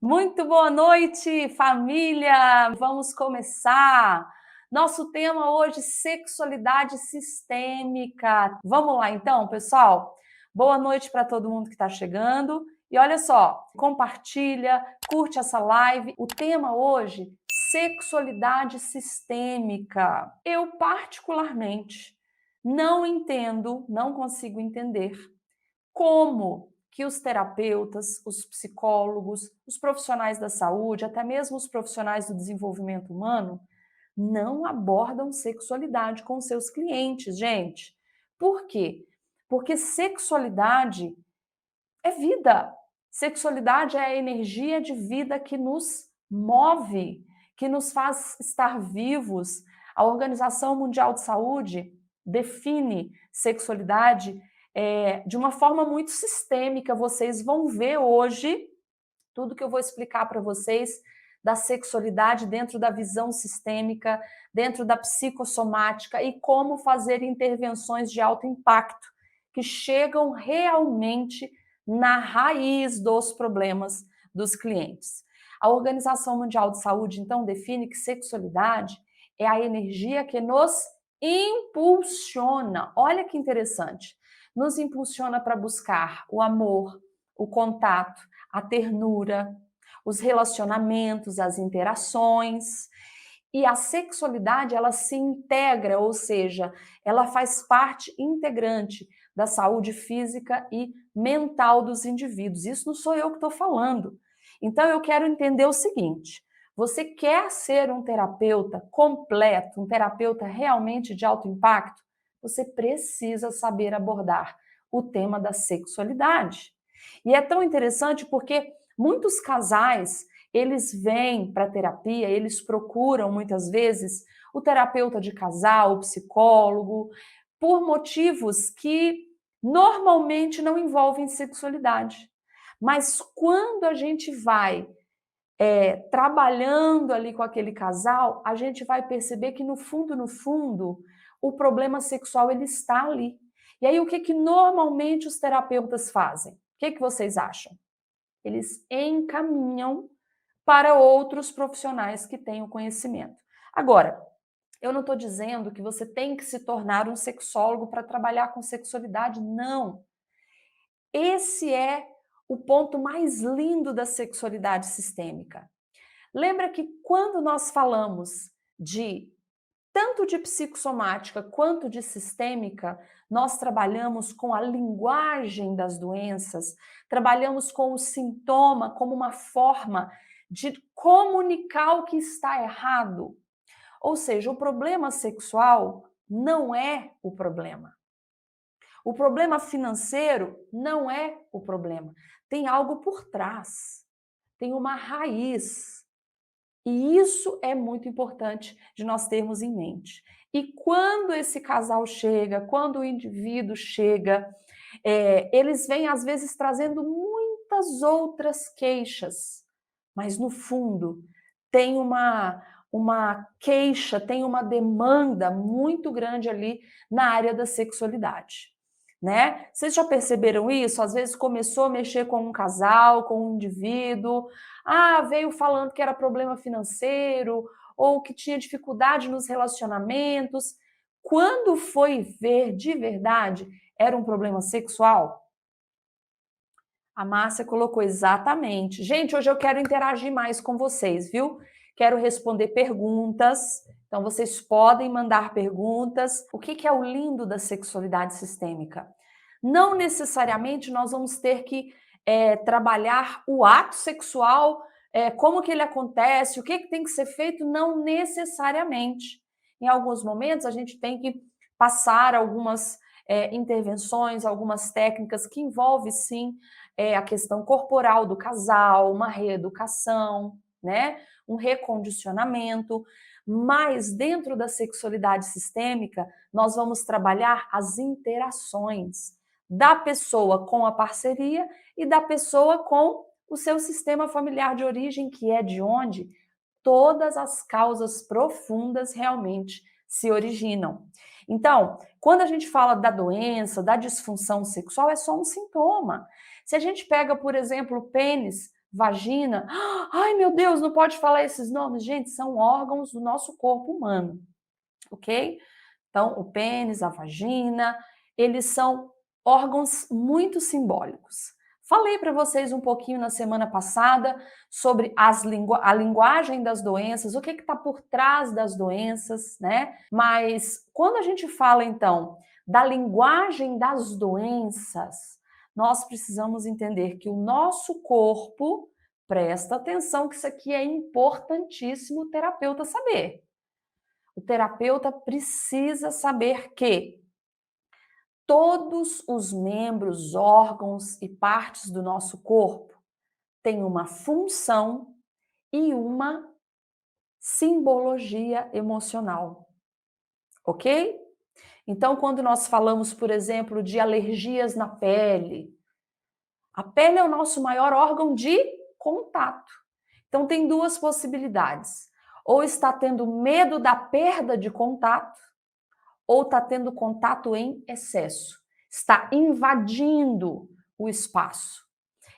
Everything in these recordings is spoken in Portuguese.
Muito boa noite, família! Vamos começar! Nosso tema hoje, sexualidade sistêmica. Vamos lá então, pessoal? Boa noite para todo mundo que está chegando. E olha só, compartilha, curte essa live. O tema hoje, sexualidade sistêmica. Eu, particularmente, não entendo, não consigo entender como que os terapeutas, os psicólogos, os profissionais da saúde, até mesmo os profissionais do desenvolvimento humano, não abordam sexualidade com seus clientes, gente. Por quê? Porque sexualidade é vida. Sexualidade é a energia de vida que nos move, que nos faz estar vivos. A Organização Mundial de Saúde define sexualidade de uma forma muito sistêmica. Vocês vão ver hoje tudo que eu vou explicar para vocês da sexualidade dentro da visão sistêmica, dentro da psicossomática e como fazer intervenções de alto impacto que chegam realmente na raiz dos problemas dos clientes. A Organização Mundial de Saúde, então, define que sexualidade é a energia que nos impulsiona. Olha que interessante. Nos impulsiona para buscar o amor, o contato, a ternura, os relacionamentos, as interações. E a sexualidade, ela se integra, ou seja, ela faz parte integrante da saúde física e mental dos indivíduos. Isso não sou eu que estou falando. Então, eu quero entender o seguinte: você quer ser um terapeuta completo, um terapeuta realmente de alto impacto? Você precisa saber abordar o tema da sexualidade. E é tão interessante porque muitos casais, eles vêm para a terapia, eles procuram muitas vezes o terapeuta de casal, o psicólogo, por motivos que normalmente não envolvem sexualidade. Mas quando a gente vai trabalhando ali com aquele casal, a gente vai perceber que no fundo, o problema sexual ele está ali. E aí o que normalmente os terapeutas fazem? O que vocês acham? Eles encaminham para outros profissionais que tenham conhecimento. Agora, eu não estou dizendo que você tem que se tornar um sexólogo para trabalhar com sexualidade, não. Esse é o ponto mais lindo da sexualidade sistêmica. Lembra que quando nós falamos de tanto de psicossomática quanto de sistêmica, nós trabalhamos com a linguagem das doenças, trabalhamos com o sintoma como uma forma de comunicar o que está errado. Ou seja, o problema sexual não é o problema. O problema financeiro não é o problema. Tem algo por trás, tem uma raiz. E isso é muito importante de nós termos em mente. E quando esse casal chega, quando o indivíduo chega, eles vêm às vezes trazendo muitas outras queixas, mas no fundo tem uma queixa, tem uma demanda muito grande ali na área da sexualidade. Né? Vocês já perceberam isso? Às vezes começou a mexer com um casal, com um indivíduo, veio falando que era problema financeiro ou que tinha dificuldade nos relacionamentos. Quando foi ver de verdade, era um problema sexual? A Márcia colocou exatamente. Gente, hoje eu quero interagir mais com vocês, viu? Quero responder perguntas. Então, vocês podem mandar perguntas. O que é o lindo da sexualidade sistêmica? Não necessariamente nós vamos ter que trabalhar o ato sexual, como que ele acontece, o que tem que ser feito, não necessariamente. Em alguns momentos, a gente tem que passar algumas intervenções, algumas técnicas que envolvem, sim, a questão corporal do casal, uma reeducação, né? Um recondicionamento. Mas dentro da sexualidade sistêmica, nós vamos trabalhar as interações da pessoa com a parceria e da pessoa com o seu sistema familiar de origem, que é de onde todas as causas profundas realmente se originam. Então, quando a gente fala da doença, da disfunção sexual, é só um sintoma. Se a gente pega, por exemplo, o pênis vagina. Ai, meu Deus, não pode falar esses nomes. Gente, são órgãos do nosso corpo humano, ok? Então, o pênis, a vagina, eles são órgãos muito simbólicos. Falei para vocês um pouquinho na semana passada sobre a linguagem das doenças, o que está por trás das doenças, né? Mas quando a gente fala, então, da linguagem das doenças, nós precisamos entender que o nosso corpo, presta atenção que isso aqui é importantíssimo o terapeuta saber. O terapeuta precisa saber que todos os membros, órgãos e partes do nosso corpo têm uma função e uma simbologia emocional, ok? Então, quando nós falamos, por exemplo, de alergias na pele, a pele é o nosso maior órgão de contato. Então, tem duas possibilidades. Ou está tendo medo da perda de contato, ou está tendo contato em excesso. Está invadindo o espaço.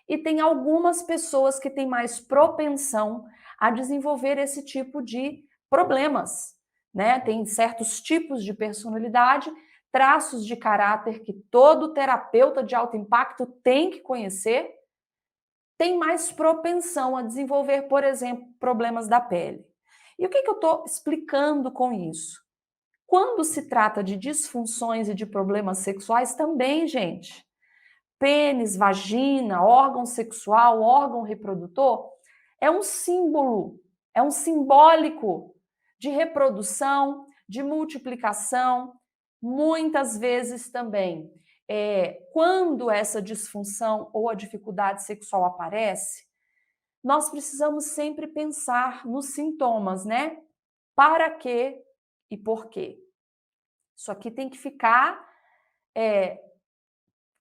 E tem algumas pessoas que têm mais propensão a desenvolver esse tipo de problemas, né? Tem certos tipos de personalidade, traços de caráter que todo terapeuta de alto impacto tem que conhecer, tem mais propensão a desenvolver, por exemplo, problemas da pele. E o que eu estou explicando com isso? Quando se trata de disfunções e de problemas sexuais também, gente, pênis, vagina, órgão sexual, órgão reprodutor, é um símbolo, é um simbólico de reprodução, de multiplicação, muitas vezes também. Quando essa disfunção ou a dificuldade sexual aparece, nós precisamos sempre pensar nos sintomas, né? Para quê e por quê? Isso aqui tem que ficar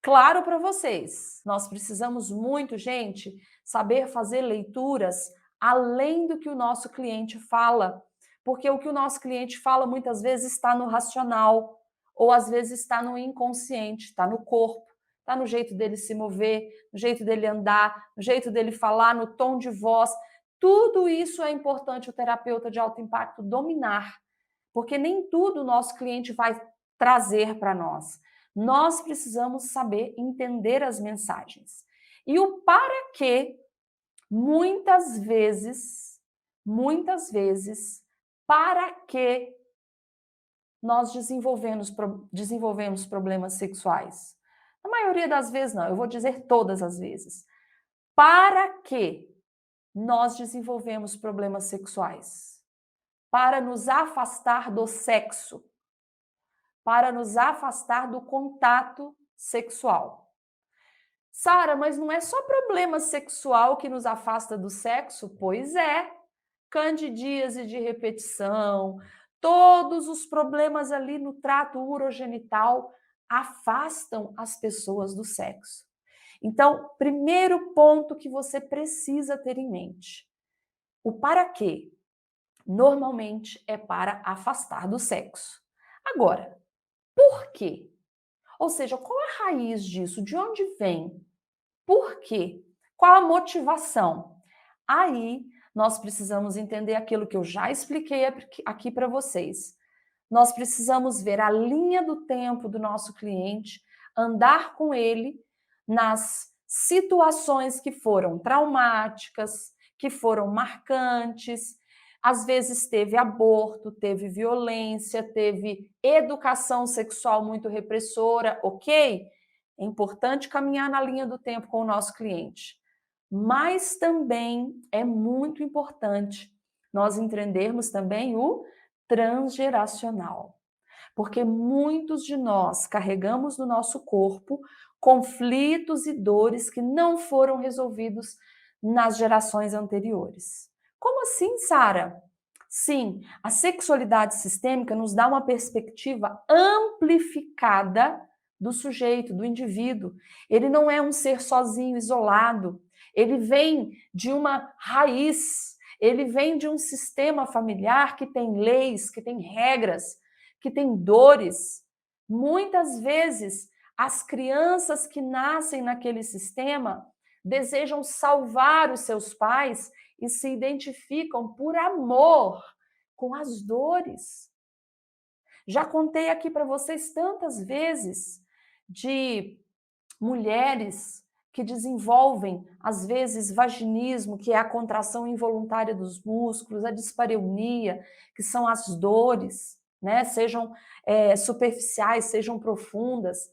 claro para vocês. Nós precisamos muito, gente, saber fazer leituras além do que o nosso cliente fala. Porque o que o nosso cliente fala muitas vezes está no racional, ou às vezes está no inconsciente, está no corpo, está no jeito dele se mover, no jeito dele andar, no jeito dele falar, no tom de voz. Tudo isso é importante o terapeuta de alto impacto dominar, porque nem tudo o nosso cliente vai trazer para nós. Nós precisamos saber entender as mensagens. E o para quê, muitas vezes, para que nós desenvolvemos problemas sexuais? Na maioria das vezes não, eu vou dizer todas as vezes. Para que nós desenvolvemos problemas sexuais? Para nos afastar do sexo, para nos afastar do contato sexual. Sara, mas não é só problema sexual que nos afasta do sexo? Pois é. Candidíase de repetição, todos os problemas ali no trato urogenital afastam as pessoas do sexo. Então, primeiro ponto que você precisa ter em mente: o para quê? Normalmente é para afastar do sexo. Agora, por quê? Ou seja, qual a raiz disso? De onde vem? Por quê? Qual a motivação? Aí nós precisamos entender aquilo que eu já expliquei aqui para vocês. Nós precisamos ver a linha do tempo do nosso cliente, andar com ele nas situações que foram traumáticas, que foram marcantes. Às vezes teve aborto, teve violência, teve educação sexual muito repressora, ok? É importante caminhar na linha do tempo com o nosso cliente. Mas também é muito importante nós entendermos também o transgeracional. Porque muitos de nós carregamos no nosso corpo conflitos e dores que não foram resolvidos nas gerações anteriores. Como assim, Sara? Sim, a sexualidade sistêmica nos dá uma perspectiva amplificada do sujeito, do indivíduo. Ele não é um ser sozinho, isolado. Ele vem de uma raiz, ele vem de um sistema familiar que tem leis, que tem regras, que tem dores. Muitas vezes, as crianças que nascem naquele sistema desejam salvar os seus pais e se identificam por amor com as dores. Já contei aqui para vocês tantas vezes de mulheres que desenvolvem, às vezes, vaginismo, que é a contração involuntária dos músculos, a dispareunia, que são as dores, né? Sejam superficiais, sejam profundas,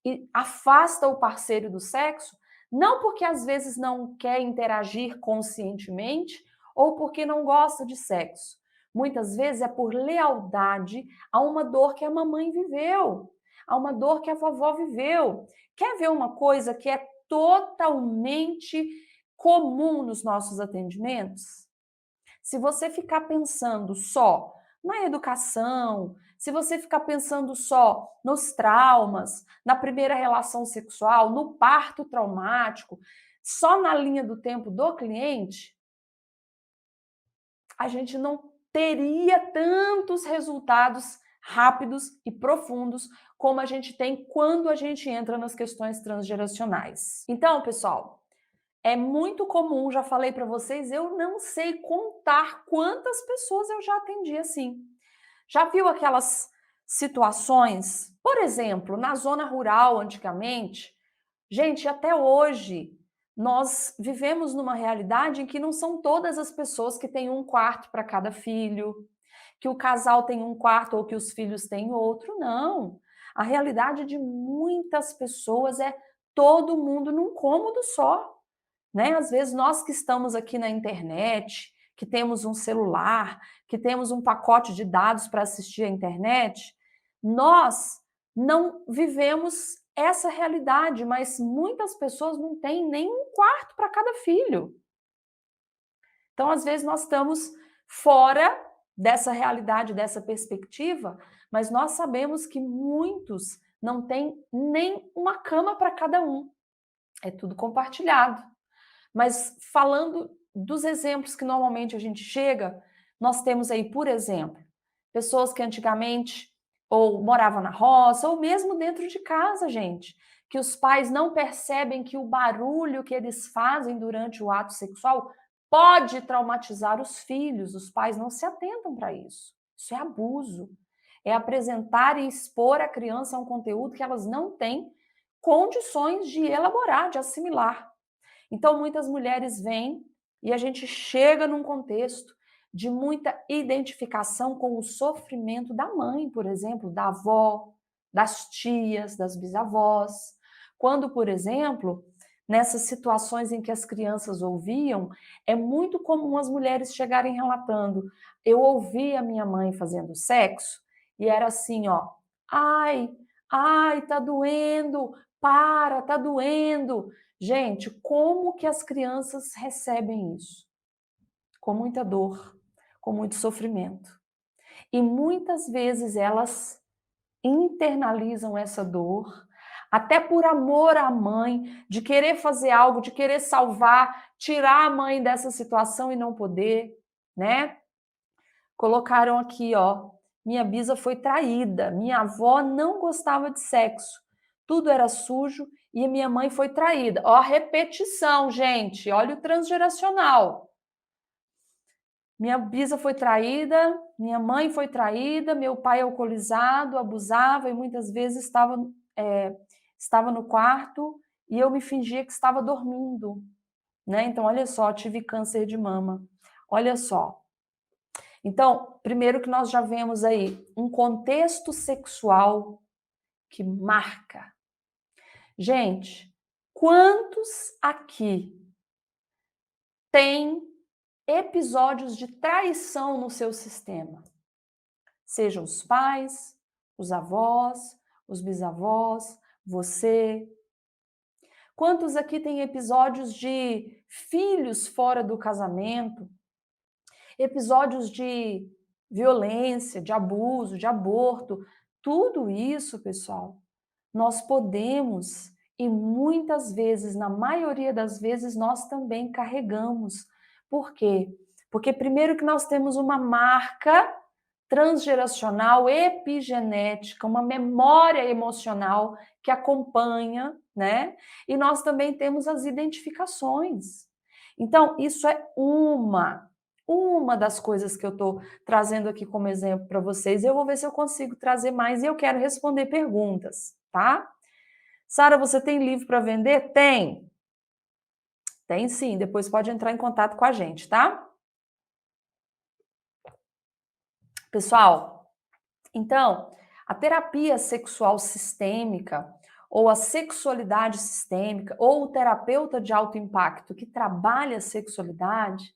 e afasta o parceiro do sexo, não porque às vezes não quer interagir conscientemente ou porque não gosta de sexo. Muitas vezes é por lealdade a uma dor que a mamãe viveu, a uma dor que a vovó viveu. Quer ver uma coisa que é totalmente comum nos nossos atendimentos? Se você ficar pensando só na educação, se você ficar pensando só nos traumas, na primeira relação sexual, no parto traumático, só na linha do tempo do cliente, a gente não teria tantos resultados rápidos e profundos como a gente tem quando a gente entra nas questões transgeracionais. Então, pessoal, é muito comum, já falei para vocês, eu não sei contar quantas pessoas eu já atendi assim. Já viu aquelas situações, por exemplo, na zona rural antigamente? Gente, até hoje nós vivemos numa realidade em que não são todas as pessoas que têm um quarto para cada filho, que o casal tem um quarto ou que os filhos têm outro, não. A realidade de muitas pessoas é todo mundo num cômodo só, né? Às vezes nós que estamos aqui na internet, que temos um celular, que temos um pacote de dados para assistir à internet, nós não vivemos essa realidade, mas muitas pessoas não têm nem um quarto para cada filho. Então, às vezes, nós estamos fora dessa realidade, dessa perspectiva, mas nós sabemos que muitos não têm nem uma cama para cada um. É tudo compartilhado. Mas falando dos exemplos que normalmente a gente chega, nós temos aí, por exemplo, pessoas que antigamente ou moravam na roça, ou mesmo dentro de casa, gente, que os pais não percebem que o barulho que eles fazem durante o ato sexual pode traumatizar os filhos, os pais não se atentam para isso. Isso é abuso. É apresentar e expor a criança a um conteúdo que elas não têm condições de elaborar, de assimilar. Então, muitas mulheres vêm e a gente chega num contexto de muita identificação com o sofrimento da mãe, por exemplo, da avó, das tias, das bisavós. Quando, por exemplo, nessas situações em que as crianças ouviam, é muito comum as mulheres chegarem relatando: eu ouvi a minha mãe fazendo sexo e era assim, ó, ai, ai, tá doendo, para, tá doendo. Gente, como que as crianças recebem isso? Com muita dor, com muito sofrimento. E muitas vezes elas internalizam essa dor, até por amor à mãe, de querer fazer algo, de querer salvar, tirar a mãe dessa situação e não poder, né? Colocaram aqui, ó, minha bisa foi traída, minha avó não gostava de sexo, tudo era sujo e a minha mãe foi traída. Ó, a repetição, gente, olha o transgeracional. Minha bisa foi traída, minha mãe foi traída, meu pai alcoolizado, abusava e muitas vezes estava no quarto e eu me fingia que estava dormindo, né? Então, olha só, tive câncer de mama. Olha só. Então, primeiro que nós já vemos aí um contexto sexual que marca. Gente, quantos aqui têm episódios de traição no seu sistema? Sejam os pais, os avós, os bisavós, você. Quantos aqui têm episódios de filhos fora do casamento? Episódios de violência, de abuso, de aborto, tudo isso, pessoal, nós podemos e muitas vezes, na maioria das vezes, nós também carregamos. Por quê? Porque primeiro que nós temos uma marca transgeracional, epigenética, uma memória emocional que acompanha, né? E nós também temos as identificações. Então, isso é uma das coisas que eu estou trazendo aqui como exemplo para vocês. Eu vou ver se eu consigo trazer mais e eu quero responder perguntas, tá? Sara, você tem livro para vender? Tem. Tem sim, depois pode entrar em contato com a gente, tá? Pessoal, então, a terapia sexual sistêmica, ou a sexualidade sistêmica, ou o terapeuta de alto impacto que trabalha a sexualidade,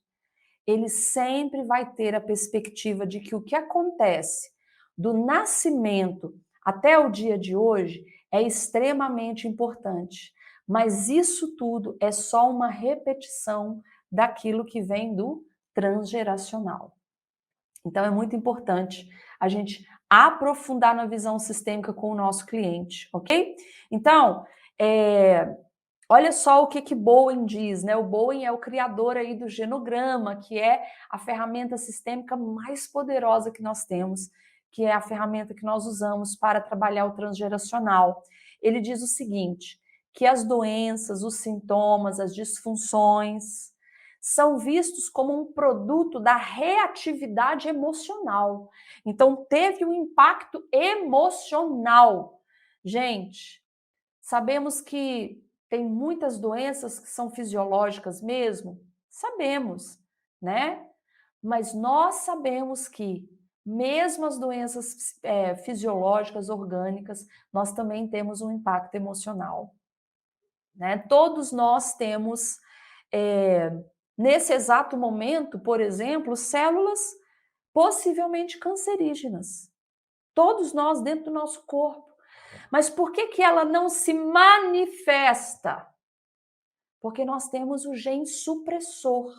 ele sempre vai ter a perspectiva de que o que acontece do nascimento até o dia de hoje é extremamente importante. Mas isso tudo é só uma repetição daquilo que vem do transgeracional. Então, é muito importante a gente aprofundar na visão sistêmica com o nosso cliente, ok? Então, olha só o que Bowen diz, né? O Bowen é o criador aí do genograma, que é a ferramenta sistêmica mais poderosa que nós temos, que é a ferramenta que nós usamos para trabalhar o transgeracional. Ele diz o seguinte, que as doenças, os sintomas, as disfunções são vistos como um produto da reatividade emocional. Então, teve um impacto emocional. Gente, sabemos que tem muitas doenças que são fisiológicas mesmo? Sabemos, né? Mas nós sabemos que, mesmo as doenças fisiológicas, orgânicas, nós também temos um impacto emocional, né? Todos nós temos, nesse exato momento, por exemplo, células possivelmente cancerígenas. Todos nós dentro do nosso corpo. Mas por que ela não se manifesta? Porque nós temos o gene supressor,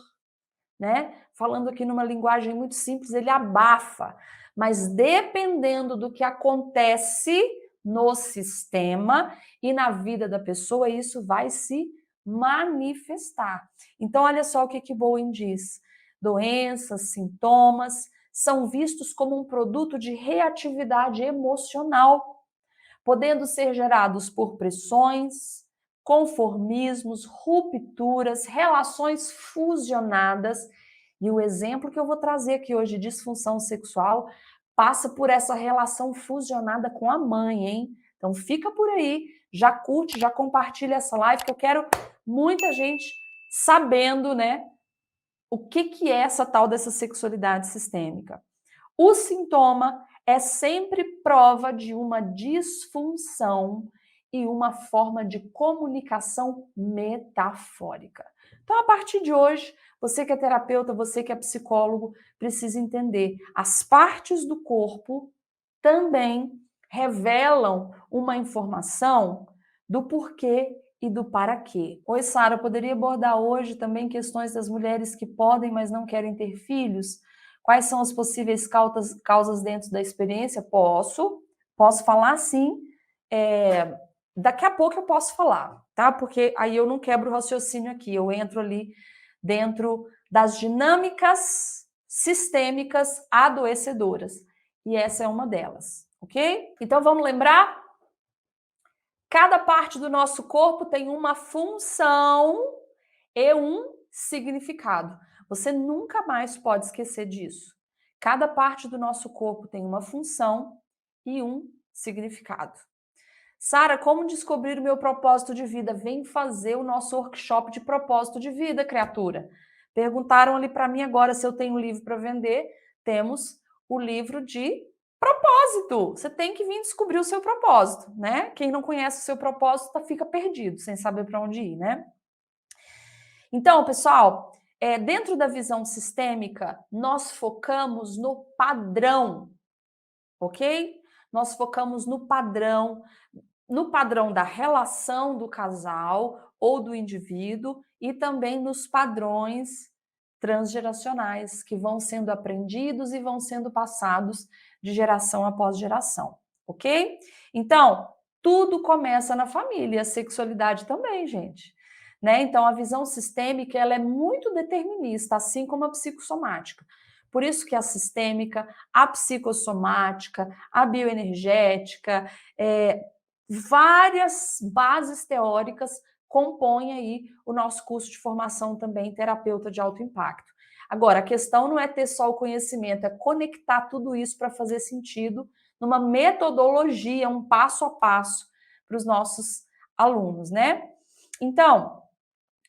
né? Falando aqui numa linguagem muito simples, ele abafa. Mas dependendo do que acontece no sistema e na vida da pessoa, isso vai se manifestar. Então, olha só o que Bowen diz. Doenças, sintomas são vistos como um produto de reatividade emocional, podendo ser gerados por pressões, conformismos, rupturas, relações fusionadas. E o exemplo que eu vou trazer aqui hoje de disfunção sexual passa por essa relação fusionada com a mãe, hein? Então fica por aí, já curte, já compartilha essa live, que eu quero muita gente sabendo, né, o que é essa tal dessa sexualidade sistêmica. O sintoma é sempre prova de uma disfunção e uma forma de comunicação metafórica. Então, a partir de hoje, você que é terapeuta, você que é psicólogo, precisa entender, as partes do corpo também revelam uma informação do porquê e do para quê. Oi, Sara, poderia abordar hoje também questões das mulheres que podem, mas não querem ter filhos? Quais são as possíveis causas dentro da experiência? Posso falar sim. Daqui a pouco eu posso falar, tá? Porque aí eu não quebro o raciocínio aqui, eu entro ali dentro das dinâmicas sistêmicas adoecedoras. E essa é uma delas, ok? Então vamos lembrar? Cada parte do nosso corpo tem uma função e um significado. Você nunca mais pode esquecer disso. Cada parte do nosso corpo tem uma função e um significado. Sara, como descobrir o meu propósito de vida? Vem fazer o nosso workshop de propósito de vida, criatura. Perguntaram ali para mim agora se eu tenho um livro para vender. Temos o livro de propósito. Você tem que vir descobrir o seu propósito, né? Quem não conhece o seu propósito fica perdido, sem saber para onde ir, né? Então, pessoal, dentro da visão sistêmica, nós focamos no padrão, ok? Nós focamos no padrão da relação do casal ou do indivíduo e também nos padrões transgeracionais que vão sendo aprendidos e vão sendo passados de geração após geração, ok? Então, tudo começa na família, a sexualidade também, gente. Né? Então, a visão sistêmica ela é muito determinista, assim como a psicossomática. Por isso que a sistêmica, a psicossomática, a bioenergética, várias bases teóricas compõem aí o nosso curso de formação também terapeuta de alto impacto. Agora, a questão não é ter só o conhecimento, é conectar tudo isso para fazer sentido numa metodologia, um passo a passo para os nossos alunos, né? Então,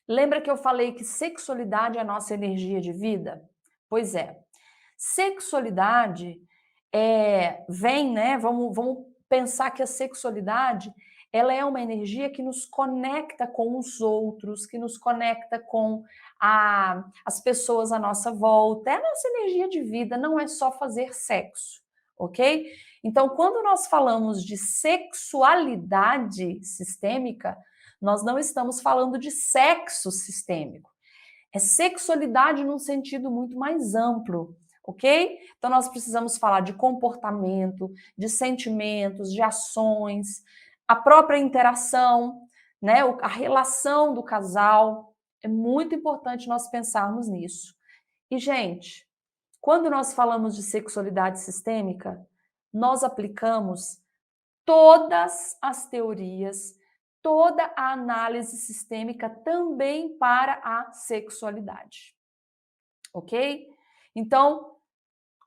lembra que eu falei que sexualidade é a nossa energia de vida? Pois é. Sexualidade vem, né? Vamos pensar que a sexualidade ela é uma energia que nos conecta com os outros, que nos conecta com as pessoas à nossa volta. É a nossa energia de vida, não é só fazer sexo, ok? Então, quando nós falamos de sexualidade sistêmica, nós não estamos falando de sexo sistêmico. É sexualidade num sentido muito mais amplo, ok? Então, nós precisamos falar de comportamento, de sentimentos, de ações, a própria interação, né? A relação do casal. É muito importante nós pensarmos nisso. E, gente, quando nós falamos de sexualidade sistêmica, nós aplicamos todas as teorias, toda a análise sistêmica também para a sexualidade, ok? Então,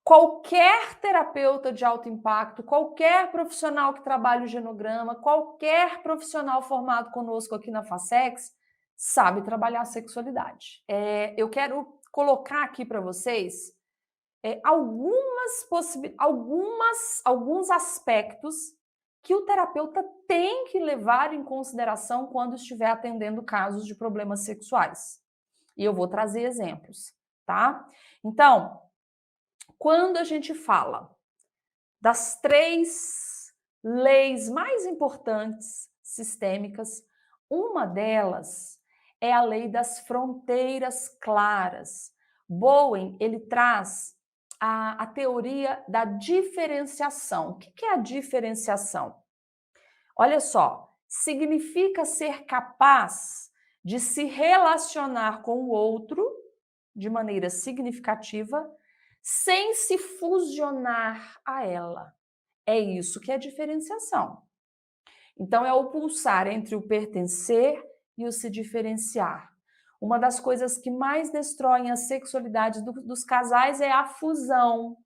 qualquer terapeuta de alto impacto, qualquer profissional que trabalhe o genograma, qualquer profissional formado conosco aqui na Facex, sabe trabalhar a sexualidade. Eu quero colocar aqui para vocês alguns aspectos que o terapeuta tem que levar em consideração quando estiver atendendo casos de problemas sexuais. E eu vou trazer exemplos, tá? Então, quando a gente fala das 3 leis mais importantes sistêmicas, uma delas é a lei das fronteiras claras. Bowen, ele traz a teoria da diferenciação. O que é a diferenciação? Olha só, significa ser capaz de se relacionar com o outro de maneira significativa sem se fusionar a ela. É isso que é diferenciação. Então, é o pulsar entre o pertencer e o se diferenciar. Uma das coisas que mais destroem a sexualidade dos casais é a fusão.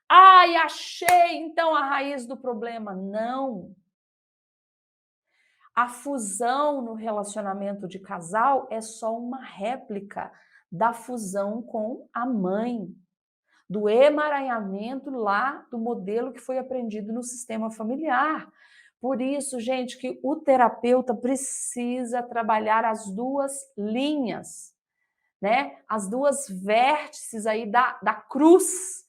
Ai, achei então a raiz do problema. Não. A fusão no relacionamento de casal é só uma réplica da fusão com a mãe, do emaranhamento lá do modelo que foi aprendido no sistema familiar. Por isso, gente, que o terapeuta precisa trabalhar as 2 linhas, né? As 2 vértices aí da cruz,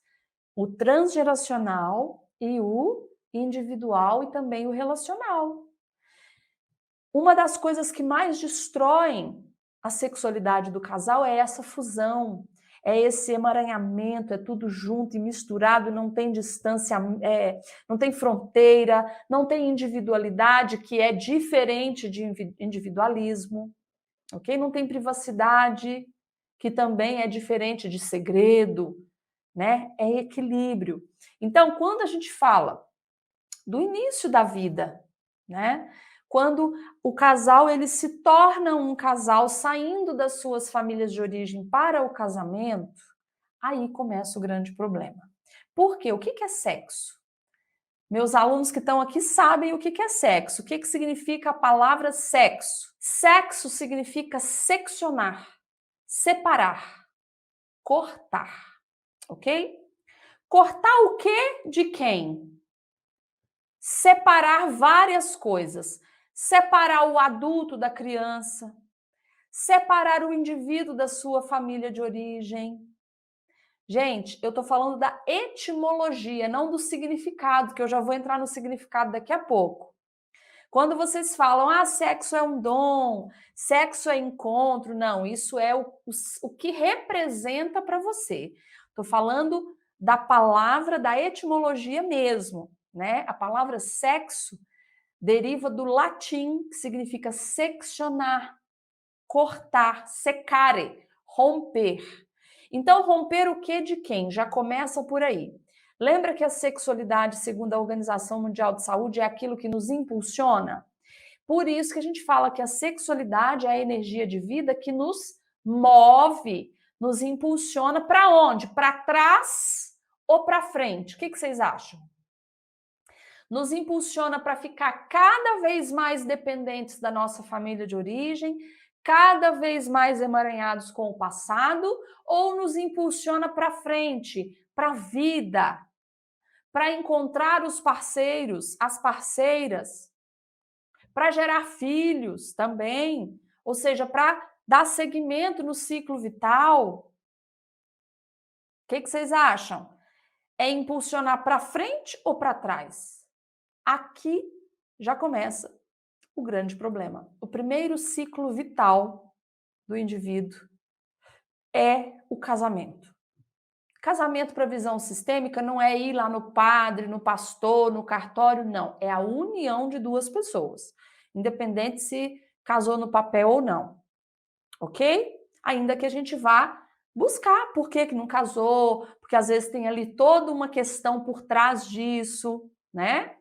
o transgeracional e o individual e também o relacional. Uma das coisas que mais destroem a sexualidade do casal é essa fusão, é esse emaranhamento, é tudo junto e misturado, não tem distância, não tem fronteira, não tem individualidade, que é diferente de individualismo, ok? Não tem privacidade, que também é diferente de segredo, né? É equilíbrio. Então, quando a gente fala do início da vida, né? Quando o casal ele se torna um casal saindo das suas famílias de origem para o casamento, aí começa o grande problema. Por quê? O que é sexo? Meus alunos que estão aqui sabem o que é sexo. O que significa a palavra sexo? Sexo significa seccionar, separar, cortar, ok? Cortar o que de quem? Separar várias coisas. Separar o adulto da criança, separar o indivíduo da sua família de origem. Gente, eu estou falando da etimologia, não do significado, que eu já vou entrar no significado daqui a pouco. Quando vocês falam, sexo é um dom, sexo é encontro, não, isso é o que representa para você. Estou falando da palavra, da etimologia mesmo, né? A palavra sexo deriva do latim, que significa seccionar, cortar, secare, romper. Então, romper o que de quem? Já começa por aí. Lembra que a sexualidade, segundo a Organização Mundial de Saúde, é aquilo que nos impulsiona? Por isso que a gente fala que a sexualidade é a energia de vida que nos move, nos impulsiona para onde? Para trás ou para frente? O que vocês acham? Nos impulsiona para ficar cada vez mais dependentes da nossa família de origem, cada vez mais emaranhados com o passado, ou nos impulsiona para frente, para a vida, para encontrar os parceiros, as parceiras, para gerar filhos também, ou seja, para dar seguimento no ciclo vital. O que vocês acham? É impulsionar para frente ou para trás? Aqui já começa o grande problema. O primeiro ciclo vital do indivíduo é o casamento. Casamento para visão sistêmica não é ir lá no padre, no pastor, no cartório, não. É a união de duas pessoas, independente se casou no papel ou não, ok? Ainda que a gente vá buscar por que não casou, porque às vezes tem ali toda uma questão por trás disso, né?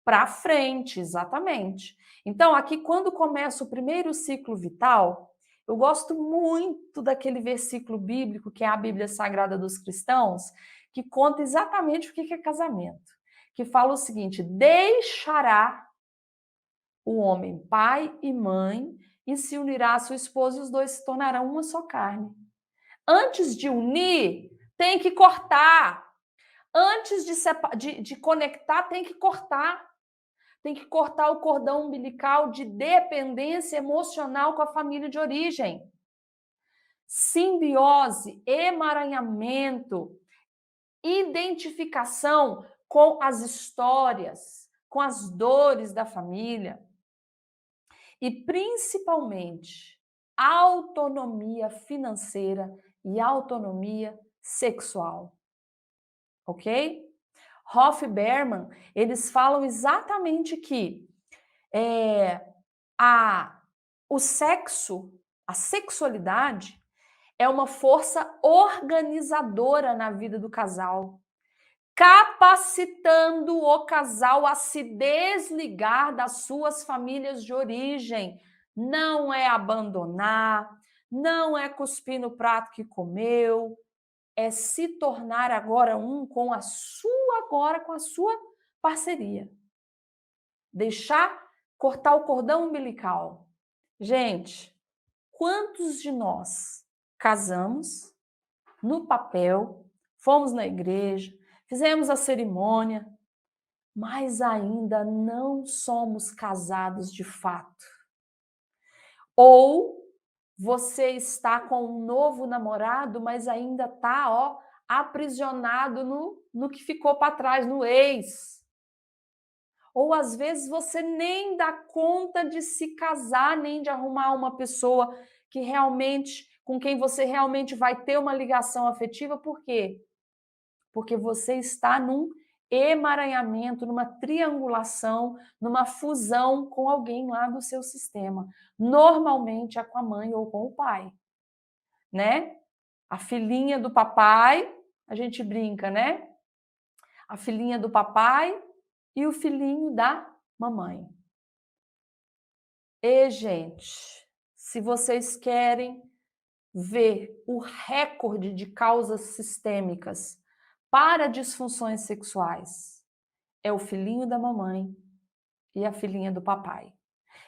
Para frente, exatamente. Então, aqui, quando começa o primeiro ciclo vital, eu gosto muito daquele versículo bíblico, que é a Bíblia Sagrada dos Cristãos, que conta exatamente o que é casamento. Que fala o seguinte: deixará o homem pai e mãe e se unirá à sua esposa e os dois se tornarão uma só carne. Antes de unir, tem que cortar. Antes de conectar, tem que cortar. Tem que cortar o cordão umbilical de dependência emocional com a família de origem. Simbiose, emaranhamento, identificação com as histórias, com as dores da família e, principalmente, autonomia financeira e autonomia sexual. Ok? Hoff e Berman, eles falam exatamente que o sexo, a sexualidade, é uma força organizadora na vida do casal, capacitando o casal a se desligar das suas famílias de origem. Não é abandonar, não é cuspir no prato que comeu, é se tornar agora um com a sua parceria. Cortar o cordão umbilical. Gente, quantos de nós casamos no papel, fomos na igreja, fizemos a cerimônia, mas ainda não somos casados de fato? Ou você está com um novo namorado, mas ainda está, aprisionado no que ficou para trás, no ex. Ou às vezes você nem dá conta de se casar, nem de arrumar uma pessoa que realmente, com quem você realmente vai ter uma ligação afetiva. Por quê? Porque você está num emaranhamento, numa triangulação, numa fusão com alguém lá do seu sistema. Normalmente é com a mãe ou com o pai, né? A filhinha do papai, a gente brinca, né? A filhinha do papai e o filhinho da mamãe. E, gente, se vocês querem ver o recorde de causas sistêmicas para disfunções sexuais, é o filhinho da mamãe e a filhinha do papai.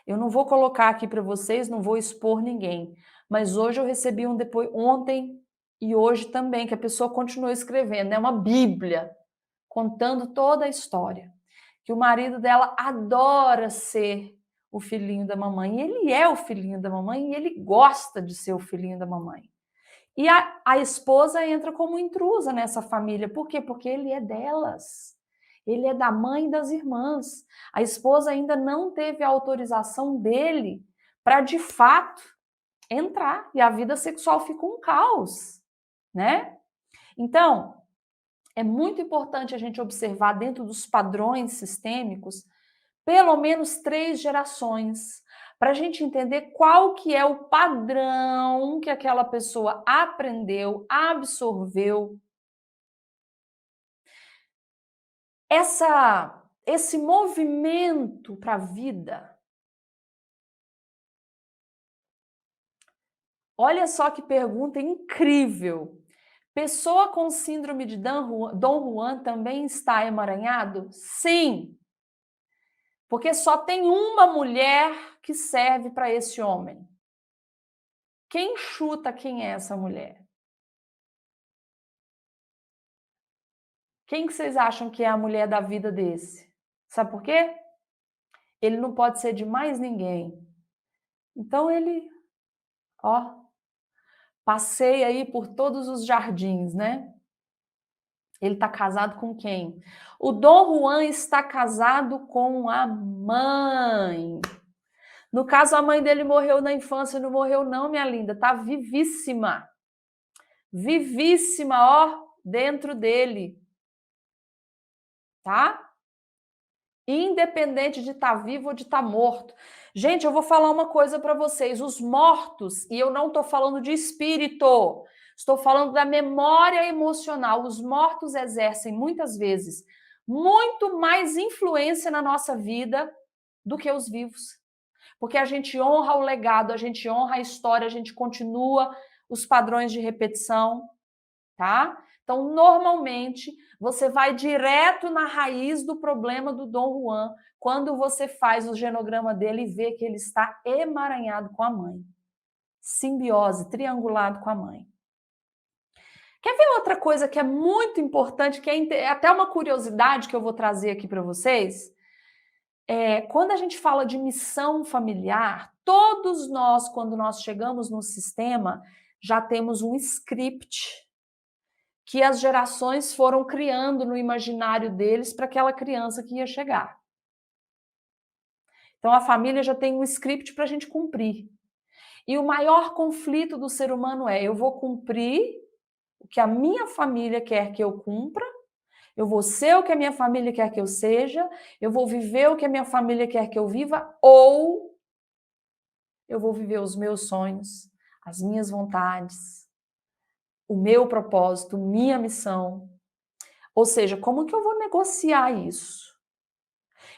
Eu não vou colocar aqui para vocês, não vou expor ninguém, mas hoje eu recebi ontem e hoje também, que a pessoa continuou escrevendo, é uma bíblia, contando toda a história. Que o marido dela adora ser o filhinho da mamãe. E ele é o filhinho da mamãe e ele gosta de ser o filhinho da mamãe. E a esposa entra como intrusa nessa família. Por quê? Porque ele é delas. Ele é da mãe e das irmãs. A esposa ainda não teve a autorização dele para, de fato, entrar. E a vida sexual fica um caos, né? Então, é muito importante a gente observar dentro dos padrões sistêmicos pelo menos 3 gerações, para a gente entender qual que é o padrão que aquela pessoa aprendeu, absorveu. Esse movimento para a vida, olha só que pergunta incrível. Pessoa com síndrome de Dom Juan também está emaranhado? Sim, porque só tem uma mulher que serve para esse homem. Quem chuta quem é essa mulher? Quem que vocês acham que é a mulher da vida desse? Sabe por quê? Ele não pode ser de mais ninguém. Então ele, ó, passeia aí por todos os jardins, né? Ele está casado com quem? O Dom Juan está casado com a mãe. No caso, a mãe dele morreu na infância, não morreu não, minha linda, tá vivíssima. Vivíssima, ó, dentro dele, tá? Independente de estar vivo ou de estar morto. Gente, eu vou falar uma coisa para vocês. Os mortos, e eu não estou falando de espírito, estou falando da memória emocional. Os mortos exercem, muitas vezes, muito mais influência na nossa vida do que os vivos. Porque a gente honra o legado, a gente honra a história, a gente continua os padrões de repetição, tá? Então, normalmente, você vai direto na raiz do problema do Dom Juan quando você faz o genograma dele e vê que ele está emaranhado com a mãe. Simbiose, triangulado com a mãe. Quer ver outra coisa que é muito importante, que é até uma curiosidade que eu vou trazer aqui para vocês? Quando a gente fala de missão familiar, todos nós, quando nós chegamos no sistema, já temos um script que as gerações foram criando no imaginário deles para aquela criança que ia chegar. Então a família já tem um script para a gente cumprir. E o maior conflito do ser humano é: eu vou cumprir o que a minha família quer que eu cumpra, eu vou ser o que a minha família quer que eu seja, eu vou viver o que a minha família quer que eu viva, ou eu vou viver os meus sonhos, as minhas vontades, o meu propósito, minha missão. Ou seja, como que eu vou negociar isso?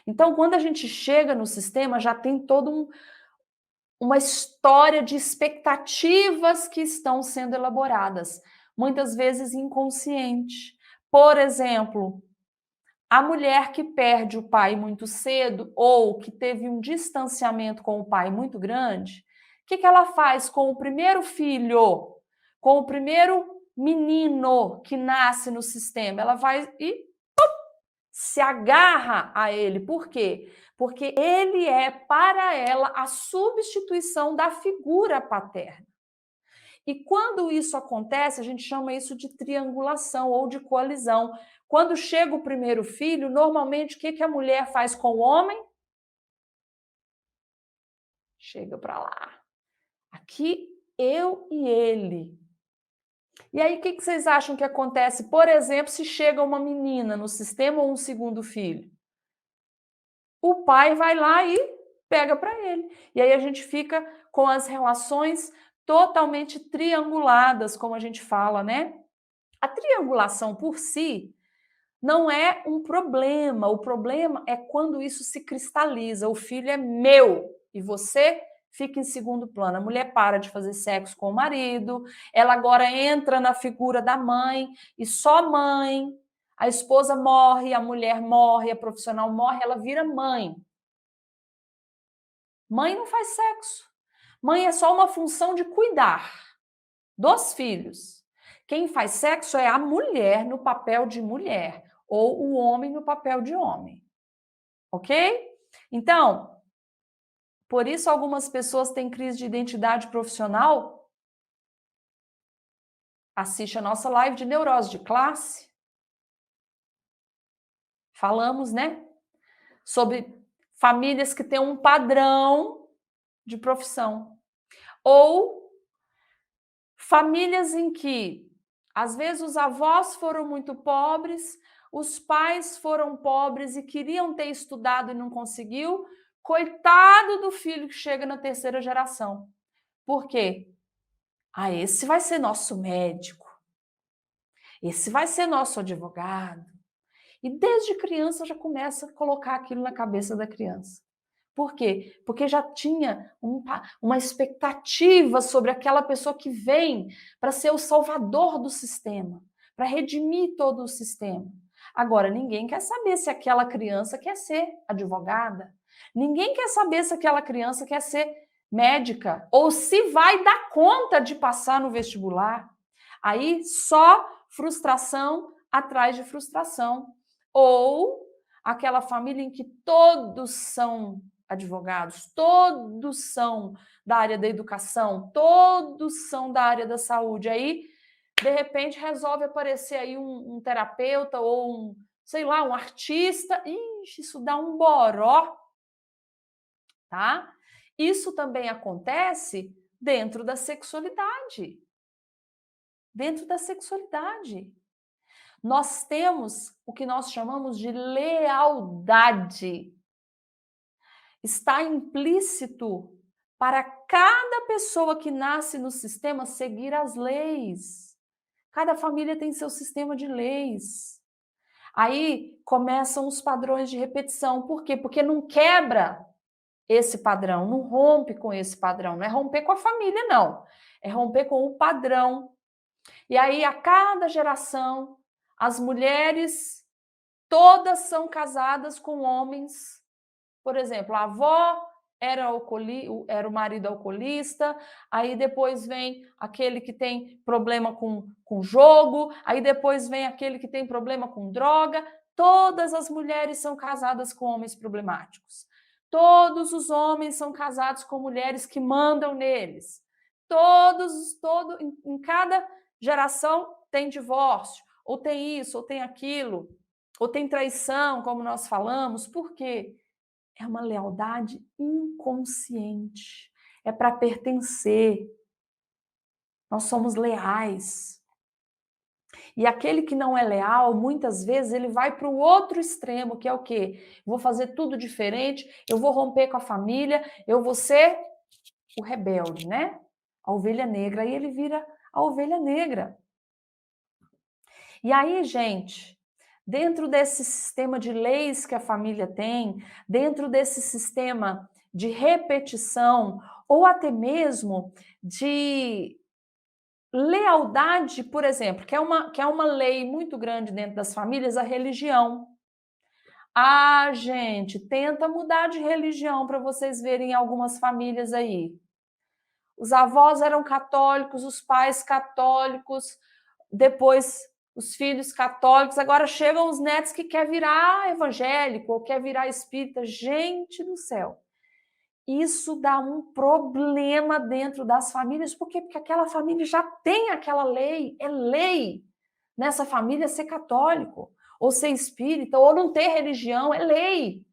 Então, quando a gente chega no sistema, já tem toda uma história de expectativas que estão sendo elaboradas, muitas vezes inconsciente. Por exemplo, a mulher que perde o pai muito cedo ou que teve um distanciamento com o pai muito grande, o que ela faz com o primeiro filho, com o primeiro menino que nasce no sistema? Ela vai e se agarra a ele. Por quê? Porque ele é, para ela, a substituição da figura paterna. E quando isso acontece, a gente chama isso de triangulação ou de coalizão. Quando chega o primeiro filho, normalmente o que a mulher faz com o homem? Chega para lá. Aqui eu e ele. E aí o que vocês acham que acontece, por exemplo, se chega uma menina no sistema ou um segundo filho? O pai vai lá e pega para ele. E aí a gente fica com as relações totalmente trianguladas, como a gente fala, né? A triangulação por si não é um problema. O problema é quando isso se cristaliza. O filho é meu e você fica em segundo plano. A mulher para de fazer sexo com o marido, ela agora entra na figura da mãe e só mãe. A esposa morre, a mulher morre, a profissional morre, ela vira mãe. Mãe não faz sexo. Mãe é só uma função de cuidar dos filhos. Quem faz sexo é a mulher no papel de mulher ou o homem no papel de homem. Ok? Então, por isso algumas pessoas têm crise de identidade profissional. Assiste a nossa live de neurose de classe. Falamos, né? Sobre famílias que têm um padrão de profissão. Ou famílias em que, às vezes, os avós foram muito pobres, os pais foram pobres e queriam ter estudado e não conseguiu, Coitado do filho que chega na terceira geração. Por quê? Ah, esse vai ser nosso médico, esse vai ser nosso advogado. E desde criança já começa a colocar aquilo na cabeça da criança. Por quê? Porque já tinha uma expectativa sobre aquela pessoa que vem para ser o salvador do sistema, para redimir todo o sistema. Agora, ninguém quer saber se aquela criança quer ser advogada, ninguém quer saber se aquela criança quer ser médica ou se vai dar conta de passar no vestibular. Aí só frustração atrás de frustração. Ou aquela família em que todos são advogados, todos são da área da educação, todos são da área da saúde. Aí, de repente, resolve aparecer aí um terapeuta ou sei lá, um artista. Ixi, isso dá um boró, tá? Isso também acontece dentro da sexualidade. Dentro da sexualidade. Nós temos o que nós chamamos de lealdade. Está implícito para cada pessoa que nasce no sistema seguir as leis. Cada família tem seu sistema de leis. Aí começam os padrões de repetição. Por quê? Porque não quebra esse padrão, não rompe com esse padrão. Não é romper com a família, não. É romper com o padrão. E aí, a cada geração, as mulheres todas são casadas com homens. Por exemplo, a avó era o marido alcoolista, aí depois vem aquele que tem problema com jogo, aí depois vem aquele que tem problema com droga. Todas as mulheres são casadas com homens problemáticos. Todos os homens são casados com mulheres que mandam neles. Em cada geração tem divórcio, ou tem isso, ou tem aquilo, ou tem traição, como nós falamos. Por quê? É uma lealdade inconsciente. É para pertencer. Nós somos leais. E aquele que não é leal, muitas vezes, ele vai para o outro extremo, que é o quê? Vou fazer tudo diferente, eu vou romper com a família, eu vou ser o rebelde, né? A ovelha negra. Aí ele vira a ovelha negra. E aí, gente, dentro desse sistema de leis que a família tem, dentro desse sistema de repetição, ou até mesmo de lealdade, por exemplo, que é uma lei muito grande dentro das famílias, a religião. Ah, gente, tenta mudar de religião para vocês verem algumas famílias aí. Os avós eram católicos, os pais católicos, depois os filhos católicos, agora chegam os netos que quer virar evangélico ou quer virar espírita. Gente do céu, isso dá um problema dentro das famílias. Por quê? Porque aquela família já tem aquela lei, é lei nessa família ser católico, ou ser espírita, ou não ter religião, é lei.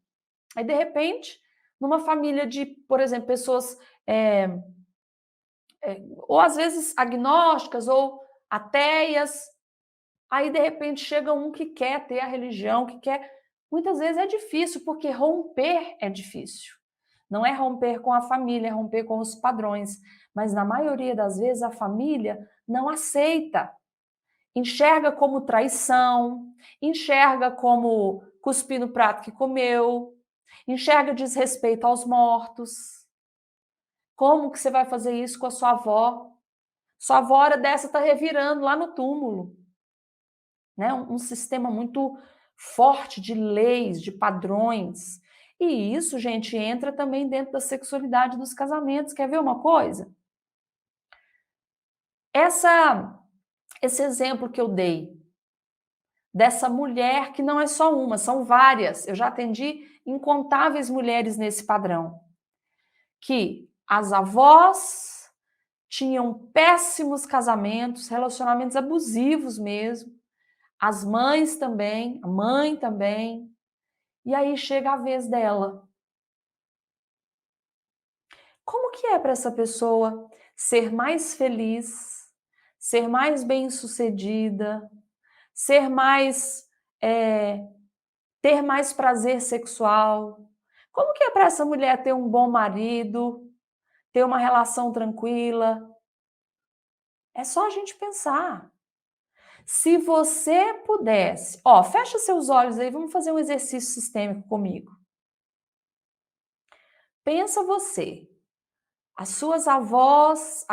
Aí, de repente, numa família de, por exemplo, pessoas ou às vezes agnósticas ou ateias, aí de repente chega um que quer ter a religião, que quer. Muitas vezes é difícil, porque romper é difícil. Não é romper com a família, é romper com os padrões. Mas na maioria das vezes a família não aceita. Enxerga como traição, enxerga como cuspir no prato que comeu, enxerga desrespeito aos mortos. Como que você vai fazer isso com a sua avó? Sua avó hora dessa está revirando lá no túmulo. Né? Um sistema muito forte de leis, de padrões. E isso, gente, entra também dentro da sexualidade dos casamentos. Quer ver uma coisa? Esse exemplo que eu dei, dessa mulher que não é só uma, são várias. Eu já atendi incontáveis mulheres nesse padrão. Que as avós tinham péssimos casamentos, relacionamentos abusivos mesmo. As mães também, a mãe também. E aí chega a vez dela. Como que é para essa pessoa ser mais feliz, ser mais bem-sucedida, ser mais, ter mais prazer sexual? Como que é para essa mulher ter um bom marido, ter uma relação tranquila? É só a gente pensar. Se você pudesse, ó, fecha seus olhos aí, vamos fazer um exercício sistêmico comigo. Pensa você, as suas avós,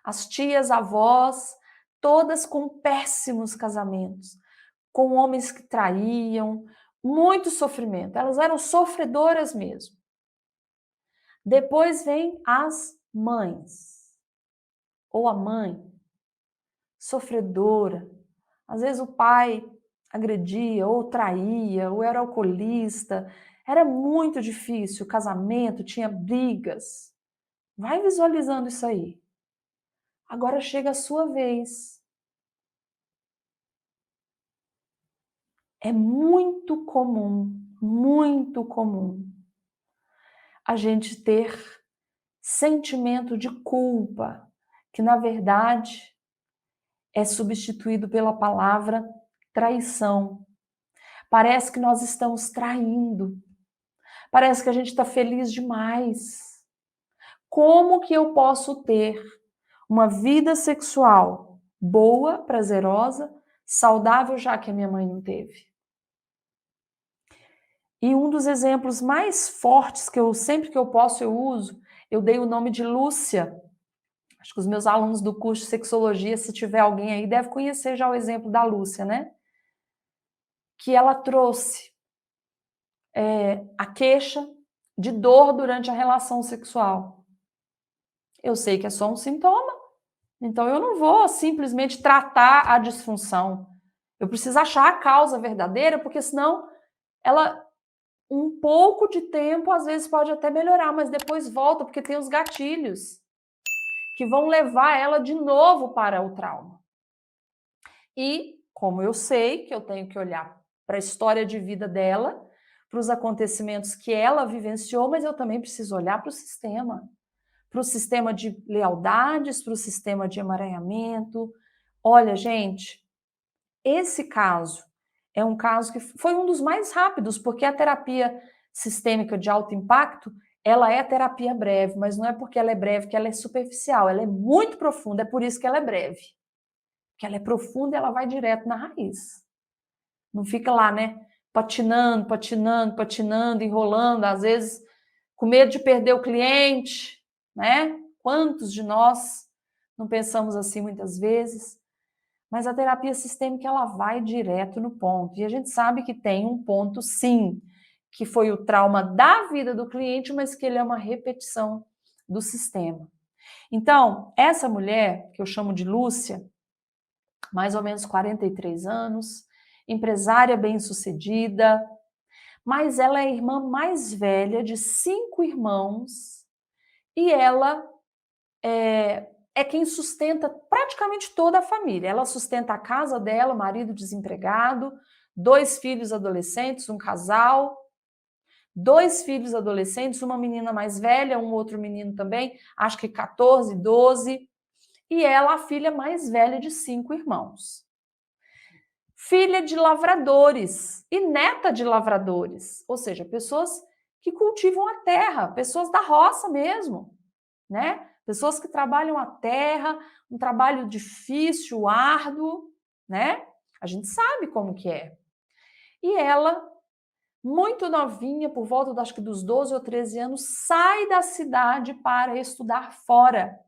as tias avós, todas com péssimos casamentos, com homens que traíam, muito sofrimento. Elas eram sofredoras mesmo. Depois vem as mães, ou a mãe, sofredora. Às vezes o pai agredia, ou traía, ou era alcoolista. Era muito difícil o casamento, tinha brigas. Vai visualizando isso aí. Agora chega a sua vez. É muito comum a gente ter sentimento de culpa, que na verdade é substituído pela palavra traição. Parece que nós estamos traindo. Parece que a gente está feliz demais. Como que eu posso ter uma vida sexual boa, prazerosa, saudável, já que a minha mãe não teve? E um dos exemplos mais fortes que eu sempre que eu posso eu uso, eu dei o nome de Lúcia. Acho que os meus alunos do curso de sexologia, se tiver alguém aí, deve conhecer já o exemplo da Lúcia, né? Que ela trouxe a queixa de dor durante a relação sexual. Eu sei que é só um sintoma, então eu não vou simplesmente tratar a disfunção. Eu preciso achar a causa verdadeira, porque senão ela, um pouco de tempo, às vezes pode até melhorar, mas depois volta, porque tem os gatilhos que vão levar ela de novo para o trauma. E, como eu sei que eu tenho que olhar para a história de vida dela, para os acontecimentos que ela vivenciou, mas eu também preciso olhar para o sistema de lealdades, para o sistema de emaranhamento. Olha, gente, esse caso é um caso que foi um dos mais rápidos, porque a terapia sistêmica de alto impacto, ela é terapia breve, mas não é porque ela é breve que ela é superficial, ela é muito profunda, é por isso que ela é breve. Porque ela é profunda e ela vai direto na raiz. Não fica lá, né, patinando, patinando, patinando, enrolando, às vezes com medo de perder o cliente, né? Quantos de nós não pensamos assim muitas vezes? Mas a terapia sistêmica, ela vai direto no ponto. E a gente sabe que tem um ponto, sim, que foi o trauma da vida do cliente, mas que ele é uma repetição do sistema. Então, essa mulher, que eu chamo de Lúcia, mais ou menos 43 anos, empresária bem-sucedida, mas ela é a irmã mais velha de 5 irmãos e ela é quem sustenta praticamente toda a família. Ela sustenta a casa dela, o marido desempregado, 2 filhos adolescentes, um casal, 2 filhos adolescentes, uma menina mais velha, um outro menino também, acho que 14, 12, e ela a filha mais velha de 5 irmãos. Filha de lavradores e neta de lavradores, ou seja, pessoas que cultivam a terra, pessoas da roça mesmo, né? Pessoas que trabalham a terra, um trabalho difícil, árduo, né? A gente sabe como que é. E ela, muito novinha, por volta acho que dos 12 ou 13 anos, sai da cidade para estudar fora.